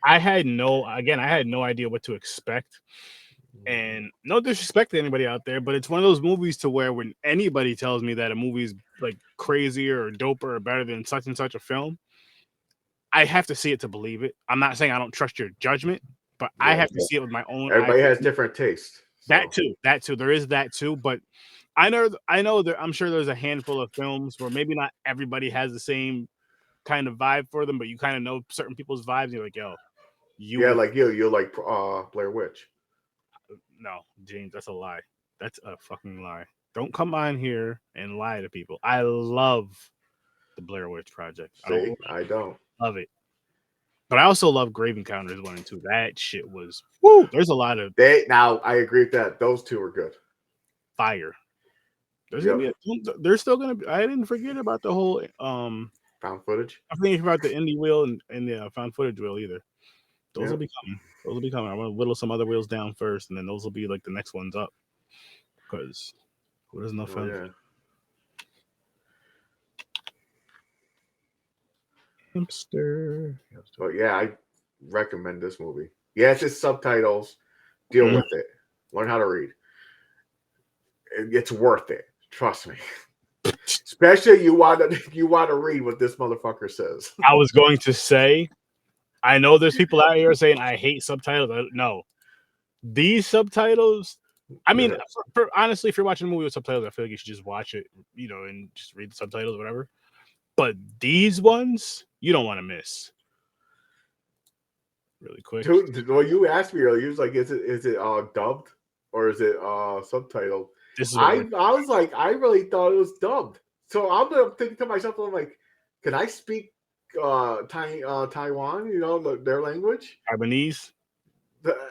I had no idea what to expect. And no disrespect to anybody out there, but it's one of those movies to where when anybody tells me that a movie's like crazier or doper or better than such and such a film, I have to see it to believe it. I'm not saying I don't trust your judgment, but I have to see it with my own eyes. Everybody has different tastes. So. That too. There is that too, but I know that I'm sure there's a handful of films where maybe not everybody has the same kind of vibe for them, but you kind of know certain people's vibes. You're like, yo, you like Blair Witch. No, James, that's a lie. That's a fucking lie. Don't come on here and lie to people. I love the Blair Witch Project. See, I don't. Love it. But I also love Grave Encounters 1 and 2. That shit was woo. There's a lot of now I agree with that. Those two are good. Fire. There's gonna be there's still gonna be. I didn't forget about the whole found footage. I think about the indie wheel and the found footage wheel either. Those will be coming. Those will be coming. I'm gonna whittle some other wheels down first, and then those will be like the next ones up. Because who doesn't know found Hamster. But yeah, I recommend this movie. Yes, it's subtitles. Deal with it. Learn how to read. It's worth it. Trust me. Especially you want to read what this motherfucker says. I was going to say, I know there's people out here saying I hate subtitles. No, these subtitles. I mean, honestly, if you're watching a movie with subtitles, I feel like you should just watch it, and just read the subtitles or whatever. But these ones, you don't want to miss. Really quick. Dude, well, you asked me earlier. You was like, "Is it dubbed or is it subtitled?" I was like, I really thought it was dubbed. So I'm thinking to myself, I'm like, can I speak Taiwan? Their language, Taiwanese.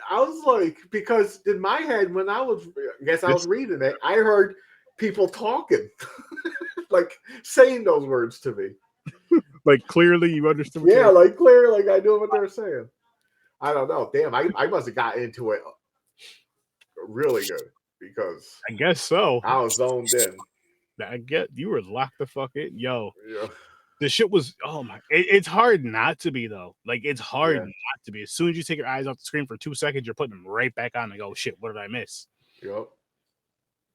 I was like, because in my head, when I was reading it, I heard people talking, like saying those words to me. Like clearly you understood. Yeah, like clearly, like I knew what they were saying. I don't know. Damn, I must have got into it really good because I guess so. I was zoned in. I get you were locked the fuck in, yo. Yeah. The shit was it's hard not to be though. Like it's hard not to be. As soon as you take your eyes off the screen for 2 seconds, you're putting them right back on and go, shit, what did I miss? Yep.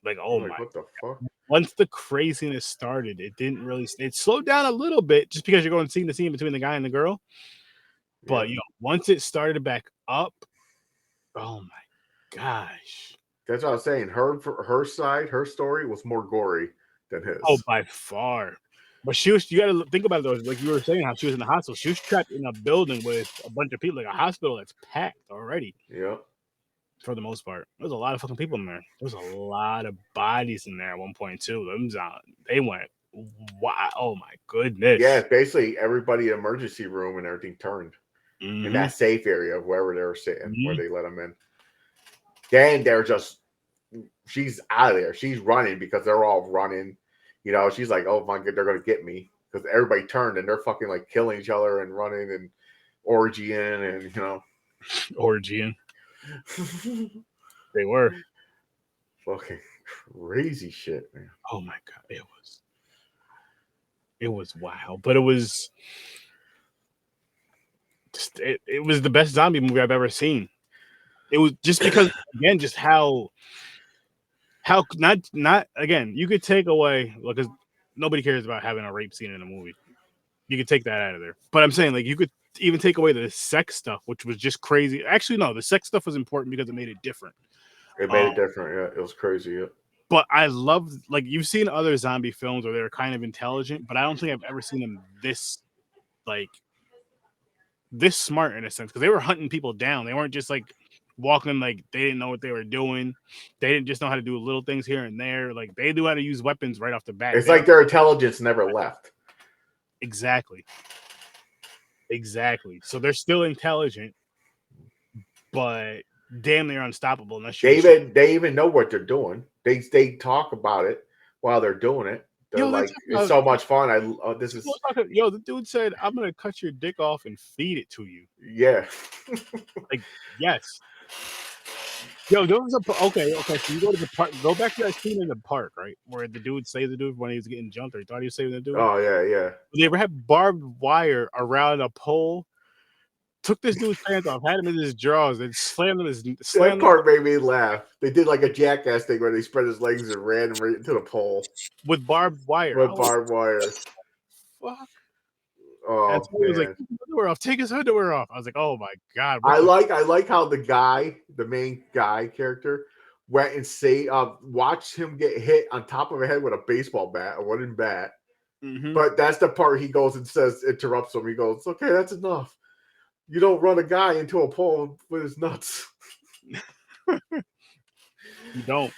Like, what the fuck? Once the craziness started, it slowed down a little bit just because you're going scene to scene between the guy and the girl. But once it started back up, oh my gosh. That's what I was saying. Her side, her story was more gory than his. Oh, by far. But you got to think about it though. Like you were saying, how she was in the hospital. She was trapped in a building with a bunch of people, like a hospital that's packed already. Yeah. For the most part, there's a lot of fucking people in there. There's a lot of bodies in there at one point too. They went, wow, oh my goodness. Yeah, basically everybody in the emergency room and everything turned in that safe area of wherever they were sitting, where they let them in. Then she's out of there. She's running because they're all running. She's like, oh my god, they're gonna get me, because everybody turned and they're fucking like killing each other and running and orgying and orgying. They were fucking crazy shit, man. Oh my god, it was wild, but it was just it was the best zombie movie I've ever seen. It was just because again, just how not again, you could take away, because nobody cares about having a rape scene in a movie. You could take that out of there, but I'm saying like you could even take away the sex stuff, which was just crazy. Actually, no, the sex stuff was important because it made it different. It made it different, yeah. It was crazy, yeah. But I love, like, you've seen other zombie films where they're kind of intelligent, but I don't think I've ever seen them this smart in a sense, because they were hunting people down. They weren't just like walking like they didn't know what they were doing. They didn't just know how to do little things here and there. Like they knew how to use weapons right off the bat. It's like their intelligence never left. Exactly. So they're still intelligent, but damn, they're unstoppable. Unless they even know what they're doing. They talk about it while they're doing it. They're like, it's so much fun. The dude said, I'm gonna cut your dick off and feed it to you. Yeah. Like, yes. Yo, there was okay. So you go to the park. Go back to that scene in the park, right, where the dude saved the dude when he was getting jumped, or he thought he was saving the dude. Oh yeah. They ever had barbed wire around a pole? Took this dude's pants off, had him in his drawers, then slammed him. That part made me laugh. They did like a jackass thing where they spread his legs and ran right into the pole with barbed wire. Fuck. Oh, that's why he was like, take his underwear off. I was like, oh my god. I like how the main guy character, went and watched him get hit on top of the head with a baseball bat, a wooden bat. Mm-hmm. But that's the part he goes and interrupts him. He goes, okay, that's enough. You don't run a guy into a pole with his nuts. You don't.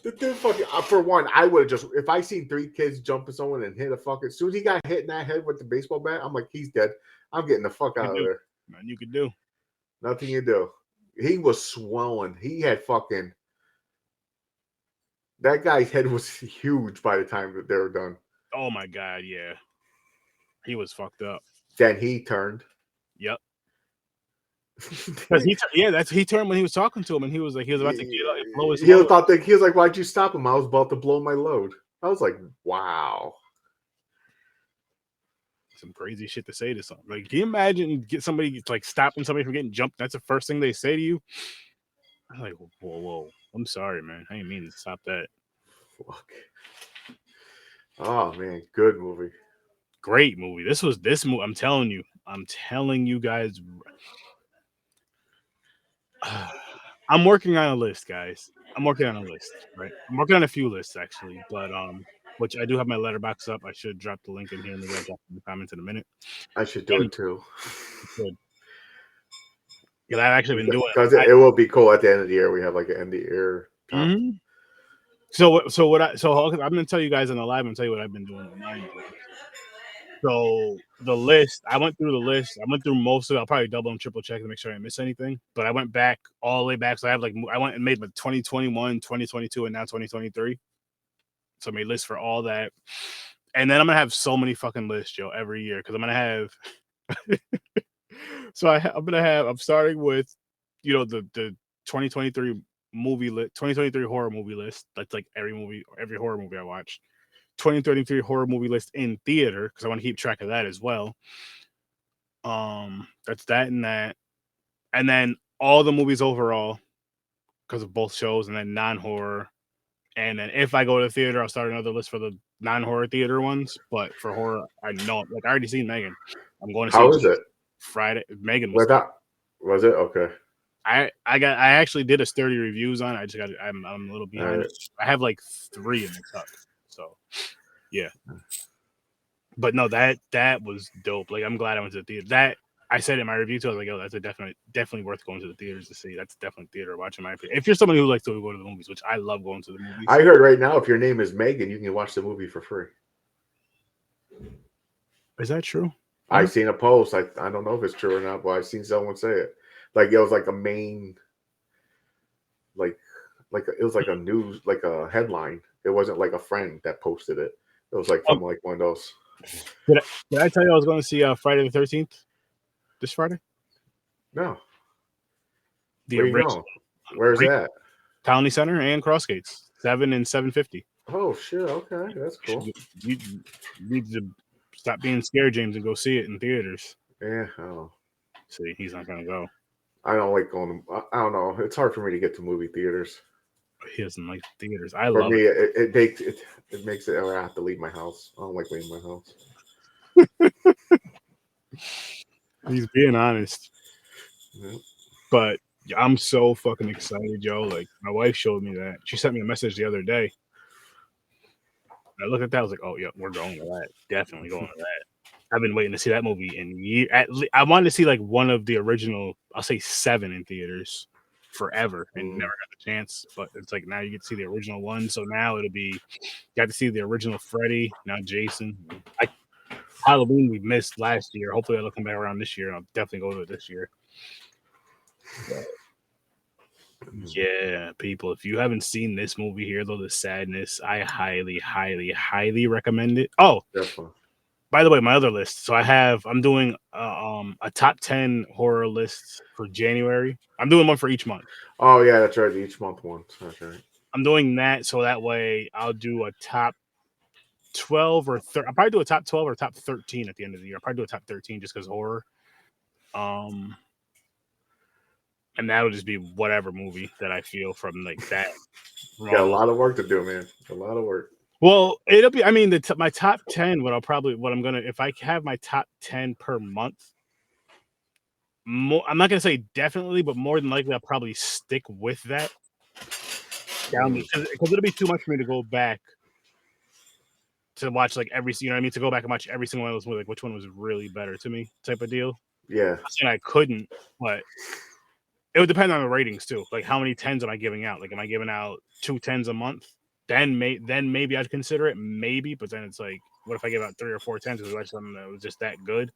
The dude fucking for one, I would have just if I seen 3 kids jumping someone and hit a fucking. As soon as he got hit in that head with the baseball bat, I'm like, he's dead. I'm getting the fuck out of there. Man, you could do nothing you do. He was swollen. He had fucking. That guy's head was huge by the time that they were done. Oh my god, yeah. He was fucked up. Then he turned. Yep. He turned when he was talking to him, and he was about to blow his load. He was like, "Why'd you stop him? I was about to blow my load." I was like, "Wow." Some crazy shit to say to something. Like, can you imagine somebody like stopping somebody from getting jumped? That's the first thing they say to you. I'm like, whoa. I'm sorry, man. I didn't mean to stop that. Fuck. Oh man, good movie. Great movie. This movie. I'm telling you guys. I'm working on a list, guys. I'm working on a list, right? I'm working on a few lists actually, but which I do have my letterbox up. I should drop the link in here. Maybe I'll drop in the comments in a minute. I should do it too. Good. Yeah, I've actually been doing it. Because it will be cool at the end of the year. We have like an end of the year. Mm-hmm. So I'm gonna tell you guys on the live and tell you what I've been doing with mine. So the list, I went through the list. I went through most of it. I'll probably double and triple check to make sure I didn't miss anything. But I went back all the way back. So I went and made my 2021, 2022, and now 2023. So I made lists for all that. And then I'm gonna have so many fucking lists, Joe, every year because I'm gonna have. I'm starting with, the 2023 movie list, 2023 horror movie list. That's like every horror movie I watched. 2023 horror movie list in theater because I want to keep track of that as well. That's that and that, and then all the movies overall because of both shows, and then non-horror. And then if I go to the theater, I'll start another list for the non-horror theater ones. But for horror, I know like I already seen Megan. I'm going to see. How is it? Friday. Megan was. Was it okay? I actually did a sturdy reviews on it. I'm a little behind. Right. I have like 3 in the cup. So yeah. But no, that was dope. Like I'm glad I went to the theater. That I said in my review too, I was like, that's a definitely worth going to the theaters to see. That's definitely theater watching, my opinion. If you're somebody who likes to go to the movies, which I love going to the movies. I heard right now if your name is Megan, you can watch the movie for free. Is that true? I seen a post. I don't know if it's true or not, but I've seen someone say it. Like it was like a main, like it was like a news, like a headline. It wasn't like a friend that posted it. It was like from like one of those. Did I tell you I was going to see Friday the 13th this Friday? No. The original. Where's that? Colony Center and Crossgates, 7 and 750. Oh shit! Okay, that's cool. You need to stop being scared, James, and go see it in theaters. Yeah. Oh. See, he's not gonna go. I don't like going. I don't know. It's hard for me to get to movie theaters. He doesn't like theaters. I love it. It makes it. I have to leave my house. I don't like leaving my house. He's being honest. Yeah. But I'm so fucking excited, Joe. Like my wife showed me that. She sent me a message the other day. I looked at that. I was like, "Oh yeah, we're going to that. Definitely going to that." I've been waiting to see that movie in years. I wanted to see like one of the original. I'll say 7 in theaters forever, and never got the chance. But it's like now you get to see the original one. So now it'll be you got to see the original Freddy. Now Jason. Halloween we missed last year. Hopefully it'll come back around this year. I'll definitely go to it this year. But yeah, people, if you haven't seen this movie here, though, The Sadness, I highly, highly, highly recommend it. Oh, definitely. By the way, my other list. So I'm doing a top 10 horror list for January. I'm doing one for each month. Oh yeah, that's right. Each month one. That's right. I'm doing that so that way I'll do a top 12 or 13. I'll probably do a top 12 or top 13 at the end of the year. I'll probably do a top 13 just because horror. And that'll just be whatever movie that I feel from like that. Got a lot of work to do, man. A lot of work. Well, it'll be. I mean, my top 10. If I have my top 10 per month, I'm not gonna say definitely, but more than likely, I'll probably stick with that. Because it'll be too much for me to go back to watch like every. You know what I mean? To go back and watch every single one of those movies, like which one was really better to me, type of deal. Yeah. I'm saying I couldn't, but It would depend on the ratings too. Like how many 10s am I giving out? Like am I giving out 2 10s a month? Then maybe I'd consider it. Maybe, but then it's like, what if I give out 3 or 4 10s because I watched something that was just that good?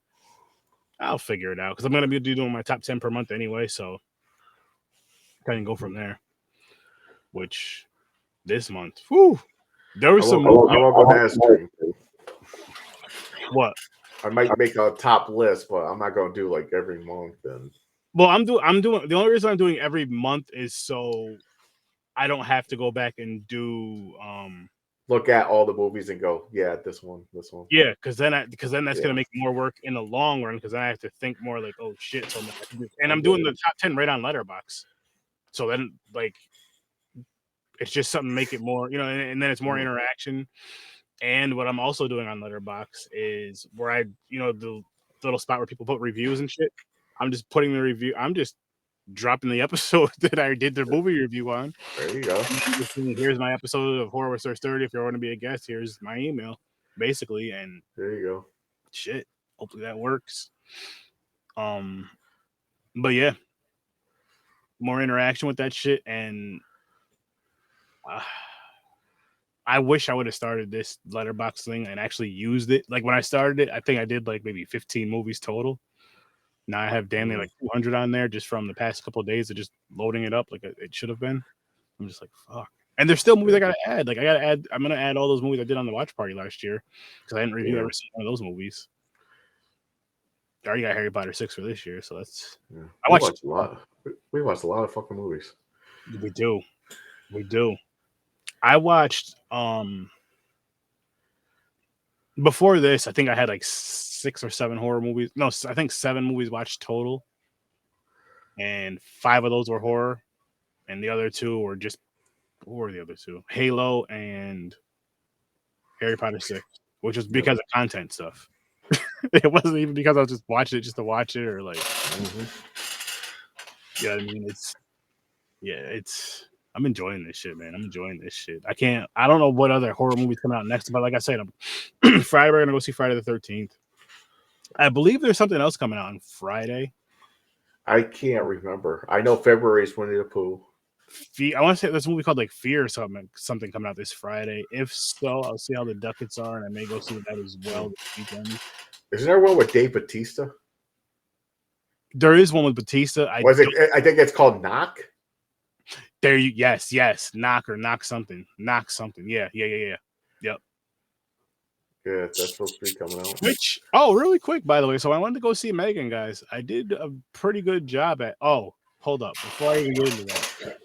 I'll figure it out because I'm gonna be doing my top 10 per month anyway, so I can go from there. Which this month, whew, there was some. I won't go that extreme. What? I might make a top list, but I'm not gonna do like every month. And well, I'm doing. The only reason I'm doing every month is so I don't have to go back and do. Look at all the movies and go, yeah, this one. Yeah, because then that's gonna make more work in the long run because then I have to think more like, oh shit, so and I'm doing the top 10 right on Letterboxd. So then like it's just something to make it more, and then it's more interaction. And what I'm also doing on Letterboxd is where I, the little spot where people put reviews and shit. I'm just putting the review. I'm just dropping the episode that I did the movie review on. There you go. Here's my episode of Horror with Sir Sturdy. If you want to be a guest, here's my email, basically. And there you go. Shit. Hopefully that works. But yeah, more interaction with that shit, and I wish I would have started this Letterboxd thing and actually used it. Like when I started it, I think I did like maybe 15 movies total. Now I have damn near like 200 on there just from the past couple of days of just loading it up like it should have been. I'm just like, fuck. And there's still movies I gotta add. Like I'm gonna add all those movies I did on the watch party last year because I didn't review every single one of those movies. I already got Harry Potter 6 for this year, so that's. Yeah. I watched a lot. We watched a lot of fucking movies. We do. I watched before this, I think I had like 6 or 7 horror movies. No, I think 7 movies watched total. And 5 of those were horror. And the other 2 were just, what were the other 2? Halo and Harry Potter 6, which was because of content stuff. It wasn't even because I was just watching it just to watch it or like, yeah, I mean, I'm enjoying this shit, man. I'm enjoying this shit. I don't know what other horror movies come out next, but like I said, Friday, we're going to go see Friday the 13th. I believe there's something else coming out on Friday. I can't remember. I know February is Winnie the Pooh. I want to say there's a movie called like Fear or something coming out this Friday. If so, I'll see how the ducats are, and I may go see that as well this weekend. Isn't there one with Dave Bautista? There is one with Bautista. I think it's called Knock. Yes. Knock something. Yeah. Yep. Yeah, that's supposed to be coming out. Really quick, by the way. So I wanted to go see Megan, guys. I did a pretty good job at. Oh, hold up. Before I even get into that,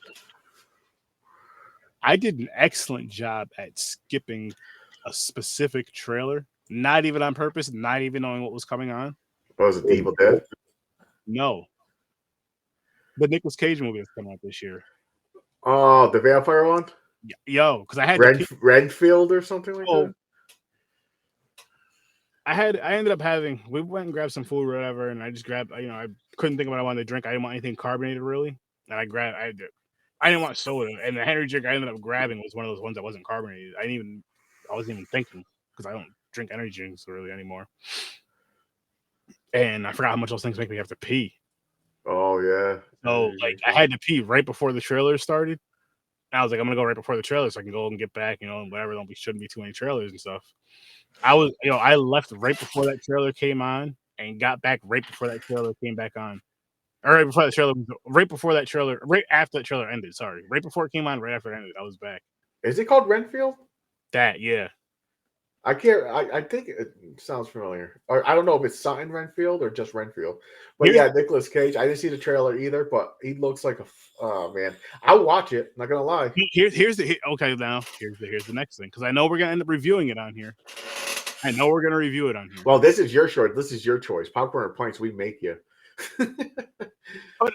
I did an excellent job at skipping a specific trailer. Not even on purpose. Not even knowing what was coming on. Was it Evil Dead? No. The Nicolas Cage movie is coming out this year. Oh, the vampire one? Yo, because I had Renfield or something like that. I ended up having. We went and grabbed some food or whatever, and I just grabbed. I couldn't think of what I wanted to drink. I didn't want anything carbonated really, and I didn't want soda, and the energy drink I ended up grabbing was one of those ones that wasn't carbonated. I wasn't even thinking because I don't drink energy drinks really anymore, and I forgot how much those things make me have to pee. Oh yeah. So I had to pee right before the trailer started. And I was like, I'm gonna go right before the trailer so I can go and get back, whatever. Shouldn't be too many trailers and stuff. I left right before that trailer came on and got back right before that trailer came back on. Or right before that trailer, right after that trailer ended. Sorry. Right before it came on, right after it ended, I was back. Is it called Renfield? Yeah. I can't. I think it sounds familiar. Or I don't know if it's Sutton Renfield or just Renfield. But yeah, Nicolas Cage. I didn't see the trailer either, but he looks like oh man, I'll watch it. Not gonna lie. Here's the next thing because I know we're gonna end up reviewing it on here. Well, this is your short. This is your choice. Popcorn or Pints, we make you.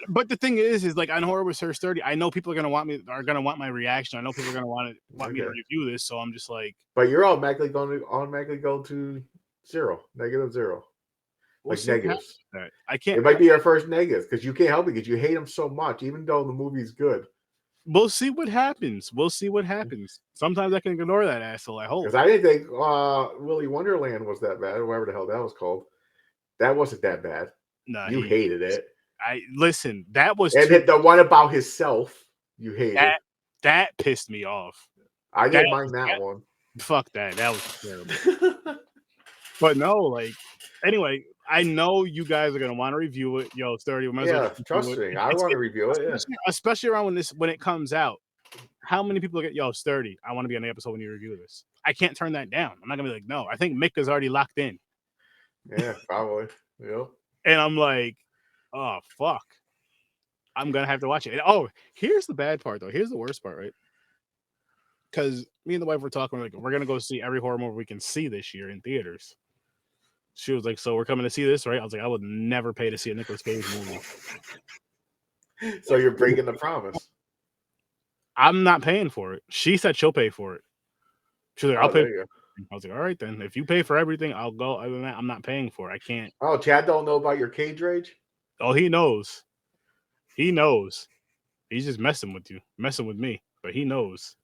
But the thing is like on Horror with Sir Sturdy, I know people are gonna want my reaction. I know people are gonna want me to review this, so I'm just like. But you're automatically going to go to -0. Like negatives. I can't. It might be your first negatives because you can't help it because you hate them so much, even though the movie's good. We'll see what happens. Sometimes I can ignore that asshole. I hope. Because I didn't think Willy Wonderland was that bad, or whatever the hell that was called. That wasn't that bad. Nah, you hated it. I listen. That was And the one about himself, you hated. That pissed me off. I didn't mind that one. Fuck that. That was terrible. But no, like, anyway, I know you guys are gonna want to review it. Yo, Sturdy, we might as well trust me. I want to review it. Especially around when it comes out. How many people get, yo, Sturdy, I want to be on the episode when you review this. I can't turn that down. I'm not gonna be like, no. I think Mick is already locked in. Yeah, probably. Yep. And I'm like, oh fuck. I'm gonna have to watch it. And, oh, here's the bad part though. Here's the worst part, right? Because me and the wife were talking, like, we're gonna go see every horror movie we can see this year in theaters. She was like, so we're coming to see this, right? I was like, I would never pay to see a Nicolas Cage movie. So you're breaking the promise. I'm not paying for it. She said she'll pay for it. She's like, I'll pay. I was like, all right, then. If you pay for everything, I'll go. Other than that, I'm not paying for it. I can't. Oh, Chad don't know about your Cage rage? Oh, he knows. He knows. He's just messing with you, messing with me, but he knows.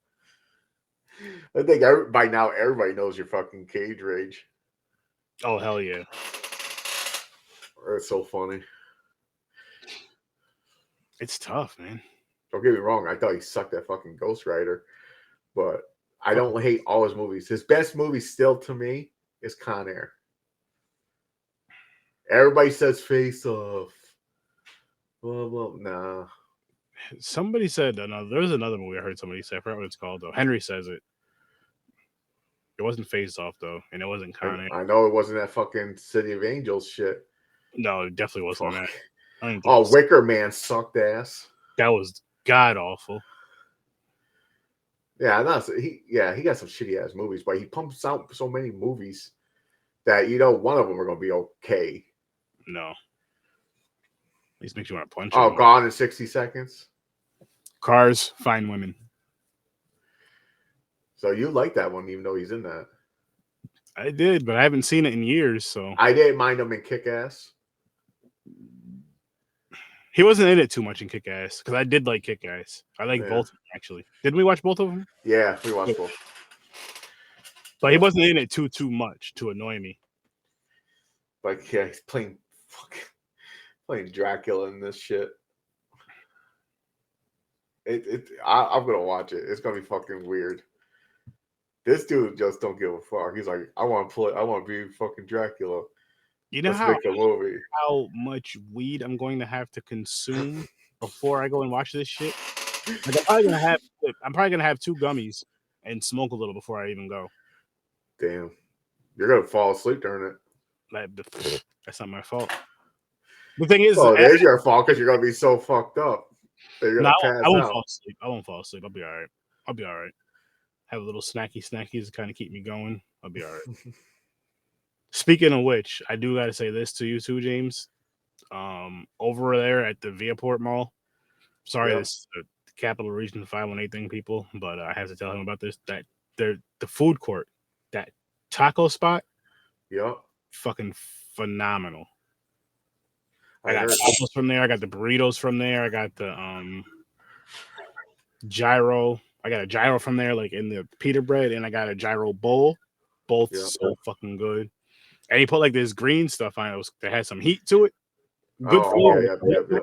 I think by now everybody knows your fucking Cage rage. Oh, hell yeah. It's so funny. It's tough, man. Don't get me wrong. I thought he sucked at fucking Ghost Rider, but I don't hate all his movies. His best movie still to me is Con Air. Everybody says Face Off. Well, nah. Somebody said, there's another movie I heard somebody say. I forgot what it's called, though. Henry says it. It wasn't Face Off, though, and it wasn't Con Air. I know it wasn't that fucking City of Angels shit. No, it definitely wasn't that. Oh, Wicker Man sucked ass. That was god awful. Yeah, he got some shitty ass movies, but he pumps out so many movies that one of them are gonna be okay. No. At least makes you want to punch. Oh, Gone in 60 Seconds. Cars, Fine Women. So you like that one, even though he's in that? I did, but I haven't seen it in years. So I didn't mind him in Kick-Ass. He wasn't in it too much in Kick-Ass because I did like Kick-Ass. I like both of them, actually. Didn't we watch both of them? Yeah, we watched both. But he wasn't in it too much to annoy me. Like, yeah, he's playing Dracula in this shit. I'm gonna watch it. It's gonna be fucking weird. This dude just don't give a fuck. He's like, I want to be fucking Dracula. You know how much weed I'm going to have to consume before I go and watch this shit? Like, I'm probably gonna have 2 gummies and smoke a little before I even go. Damn, you're gonna fall asleep during it. That's not my fault. The thing is, it is your fault because you're gonna be so fucked up. You're gonna pass out. I won't fall asleep. I'll be all right. Have a little snackies to kind of keep me going. I'll be all right. Speaking of which, I do got to say this to you too, James. Over there at the Viaport Mall. Sorry, this is the Capital Region 518 thing, people, but I have to tell him about this. That the food court, that taco spot. Yep. Fucking phenomenal. I got tacos from there. I got the burritos from there. I got the gyro. I got a gyro from there, like in the pita bread, and I got a gyro bowl. Both so fucking good. And he put like this green stuff on it that had some heat to it. Good flavor. Yeah.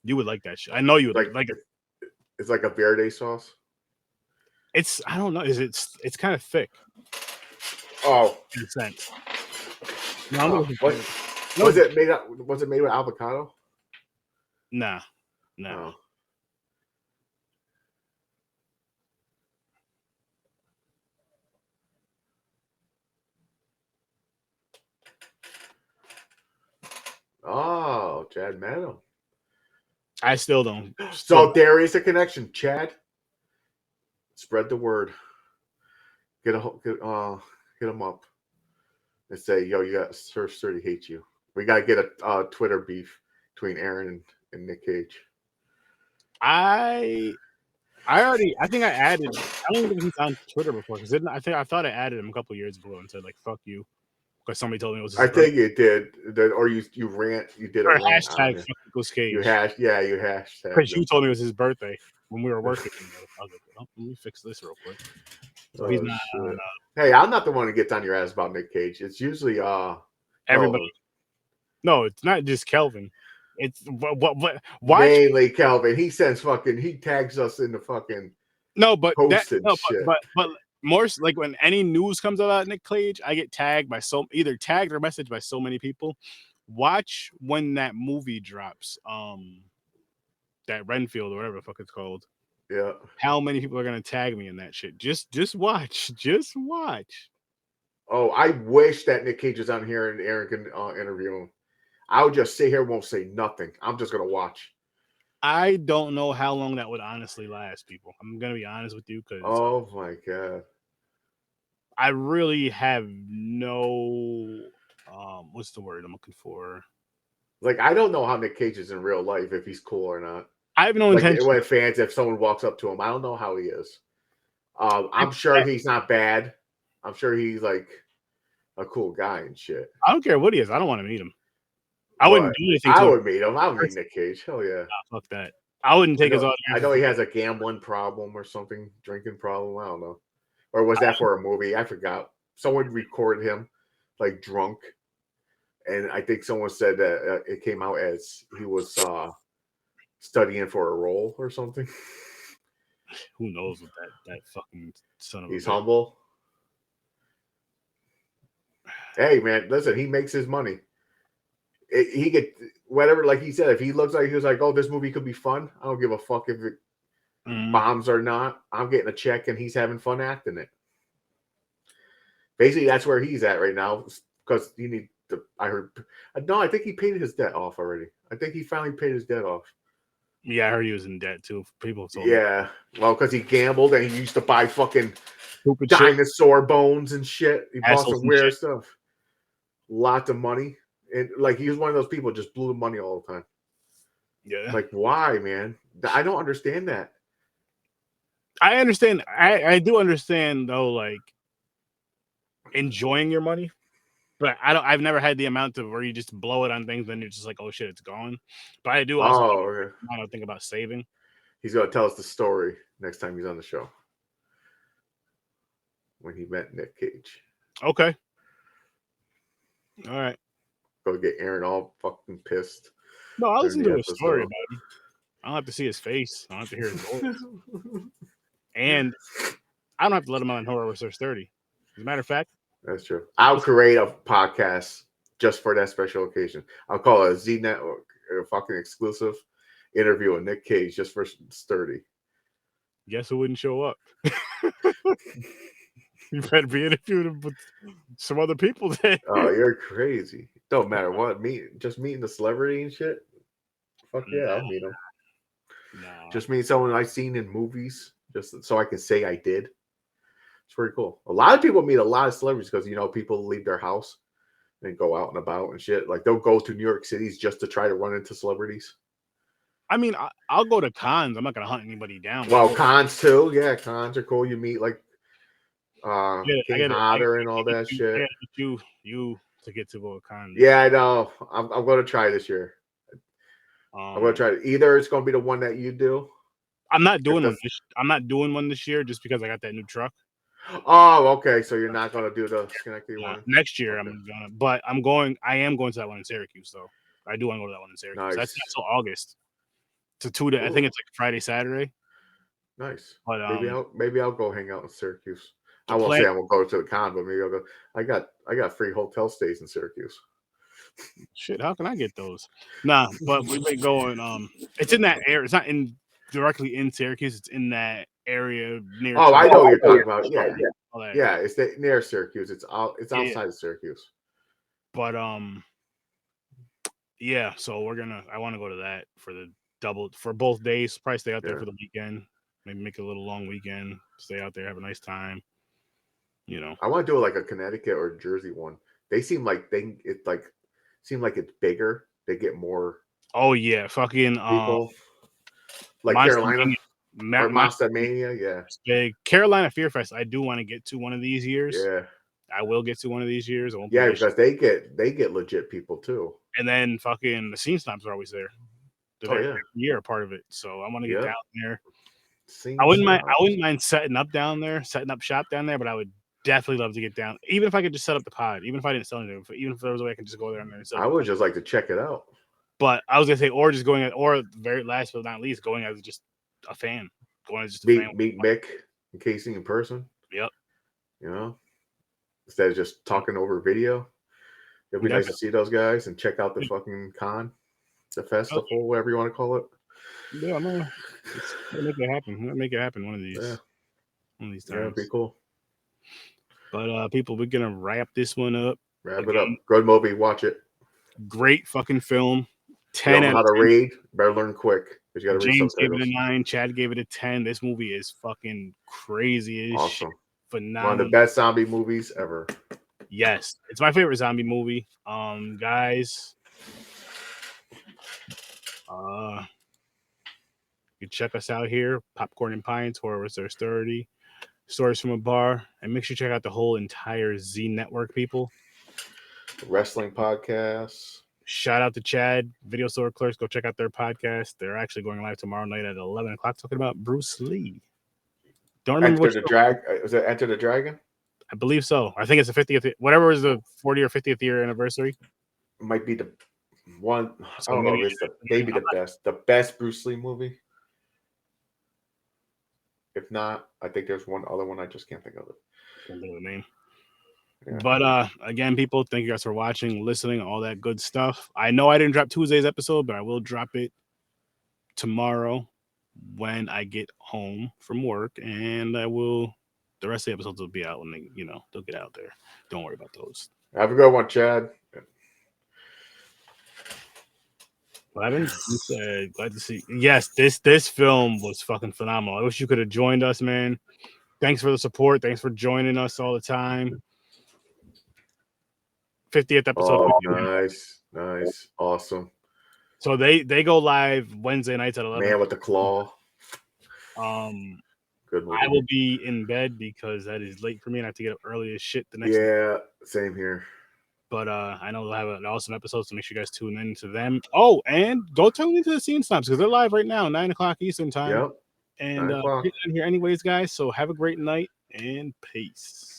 You would like that shit. I know you would like it. It's like a verde sauce. I don't know. It's kind of thick. Oh, in a sense. No, was it made with avocado? Nah. No. Oh, Chad Madden. I still don't. So there is a connection, Chad. Spread the word. Hit him up and say, "Yo, you got Sir Sturdy hates you." We gotta get a Twitter beef between Aaron and Nick Cage. I think I added. I don't think he's on Twitter before because I thought I added him a couple years ago and said like "fuck you" because somebody told me it was. I think you did, or you rant. You did a hashtag "fuck Nicolas Cage." You hashtag. Because you told me it was his birthday when we were working. I was like, oh, let me fix this real quick. So he's not. Hey, I'm not the one who gets on your ass about Nick Cage. It's usually everybody. No, it's not just Kelvin. It's what watch. Mainly Kelvin. He tags us in the fucking But posts and shit. but more like when any news comes about Nick Cage, I get tagged by either tagged or messaged by so many people. Watch when that movie drops, that Renfield or whatever the fuck it's called. Yeah. How many people are gonna tag me in that shit? Just watch. Just watch. Oh, I wish that Nick Cage is on here and Aaron can interview him. I would just sit here and won't say nothing. I'm just gonna watch. I don't know how long that would honestly last, people. I'm gonna be honest with you because oh my god, I really have no what's the word I'm looking for? Like, I don't know how Nick Cage is in real life, if he's cool or not. I have no Like, intention. when fans, if someone walks up to him, I don't know how he is. I'm sure he's not bad. I'm sure he's like a cool guy and shit. I don't care what he is. I don't want to meet him. I wouldn't do anything. I would meet him. I would meet Nick Cage. Hell yeah. Nah, fuck that. I wouldn't take his autograph. I know he has a gambling problem or something, drinking problem. I don't know. Or was that for a movie? I forgot. Someone recorded him like drunk. And I think someone said that it came out as he was studying for a role or something. Who knows what that fucking son of a He's bitch. humble. Hey man, listen, he makes his money. He get whatever, like he said, if he looks like he was like, oh, this movie could be fun, I don't give a fuck if it bombs or not. I'm getting a check and he's having fun acting it. Basically, that's where he's at right now because you need to. I think he paid his debt off already. I think he finally paid his debt off. Yeah, I heard he was in debt too. People told me. Well, because he gambled and he used to buy fucking dinosaur bones and shit. He bought some weird stuff. Lots of money. And like he was one of those people just blew the money all the time. Yeah. Like, why, man? I don't understand that. I understand. I do understand though, like enjoying your money. But I've never had the amount of where you just blow it on things and you're just like, oh shit, it's gone. But I do also think about saving. He's gonna tell us the story next time he's on the show. When he met Nick Cage. Okay. All right. Go get Aaron all fucking pissed. No, I'll listen to a story about him. I don't have to see his face. I don't have to hear his voice. And I don't have to let him on Horror with Sir Sturdy. As a matter of fact, that's true. I'll create a podcast just for that special occasion. I'll call it a Z Network, a fucking exclusive interview with Nick Cage just for Sturdy. Guess who wouldn't show up? You better be interviewing with some other people then. Oh, you're crazy. Don't matter what. Just meeting the celebrity and shit. Fuck yeah, I'll meet him. No. Just meet someone I've seen in movies, just so I can say I did. It's pretty cool. A lot of people meet a lot of celebrities because, people leave their house and go out and about and shit. Like, they'll go to New York Cities just to try to run into celebrities. I mean, I'll go to cons. I'm not going to hunt anybody down. Well, cons too. Yeah, cons are cool. You meet, like, King Hodder and all that shit. You to get to go to cons. Yeah, I know. I'm going to try this year. I'm going to try it. Either it's going to be the one that you do. I'm not doing one. I'm not doing one this year just because I got that new truck. Oh, okay. So you're not going to do the Schenectady one next year. Okay. But I am going to that one in Syracuse though. I do want to go to that one in Syracuse. Nice. That's not till August. To 2 days. I think it's like Friday, Saturday. Nice. But maybe I'll go hang out in Syracuse. I won't say I won't go to the con, but maybe I'll go. I got free hotel stays in Syracuse. Shit, how can I get those? Nah, but we've been going. It's in that area. It's not directly in Syracuse. It's in that area near. Oh, I know what you're talking about. Yeah, it's near Syracuse. It's outside of Syracuse. But yeah. So I want to go to that for both days. Probably stay out there for the weekend. Maybe make a little long weekend. Stay out there, have a nice time. I want to do like a Connecticut or Jersey one. They seem like it's bigger. They get more. Oh yeah, fucking people. Like Carolina, Monster-mania, yeah. Big Carolina Fear Fest. I do want to get to one of these years. Yeah, I will get to one of these years. Yeah, because they get legit people too. And then fucking the scene stops are always there. Every year part of it. So I want to get down there. I wouldn't mind setting up shop down there, but I would definitely love to get down. Even if I could just set up the pod, even if I didn't sell anything, even if there was a way I could just go there and set I would just like to check it out. But I was gonna say, or just going at, or very last but not least, going as just a fan, going as just a fan. Meet Mick and Casey in person. Yep. You know, instead of just talking over video, it'd be nice to see those guys and check out the fucking con, the festival, whatever you want to call it. Yeah, no, make it happen. Make it happen one of these. Yeah. One of these times. Yeah, it'd be cool. But people, we're gonna wrap this one up. Wrap it up. Good movie. Watch it. Great fucking film. 10. You don't know how to read? Better learn quick. Because you got to read James subtitles. gave it a 9. Chad gave it a 10. This movie is fucking crazy as shit. Phenomenal. One of the best zombie movies ever. Yes, it's my favorite zombie movie. Guys, you can check us out here. Popcorn and Pints, Horror with Sir Sturdy, Stories from a Bar, and make sure you check out the whole entire Z Network, people. Wrestling podcast. Shout out to Chad, Video Store Clerks. Go check out their podcast. They're actually going live tomorrow night at 11 o'clock talking about Bruce Lee. Don't remember Enter the Dragon. Is it Enter the Dragon? I believe so. I think it's the 50th, whatever is the 40 or 50th year anniversary. It might be the one. I don't know. It's maybe the best Bruce Lee movie. If not, I think there's one other one. I just can't think of it. Can't think of the name. Yeah. But again, people, thank you guys for watching, listening, all that good stuff. I know I didn't drop Tuesday's episode, but I will drop it tomorrow when I get home from work, and I will. The rest of the episodes will be out when they, they'll get out there. Don't worry about those. Have a good one, Chad. Glad to see. Yes, this film was fucking phenomenal. I wish you could have joined us, man. Thanks for the support. Thanks for joining us all the time. 50th episode. Oh, nice, awesome. So they go live Wednesday nights at 11. Man with the claw. Good movie. I will be in bed because that is late for me, and I have to get up early as shit the next day. Yeah, same here. But I know they'll have an awesome episode, so make sure you guys tune in to them. Oh, and go tune into the Scene Stops because they're live right now, 9 o'clock Eastern time. Yep. And we're here anyways, guys. So have a great night and peace.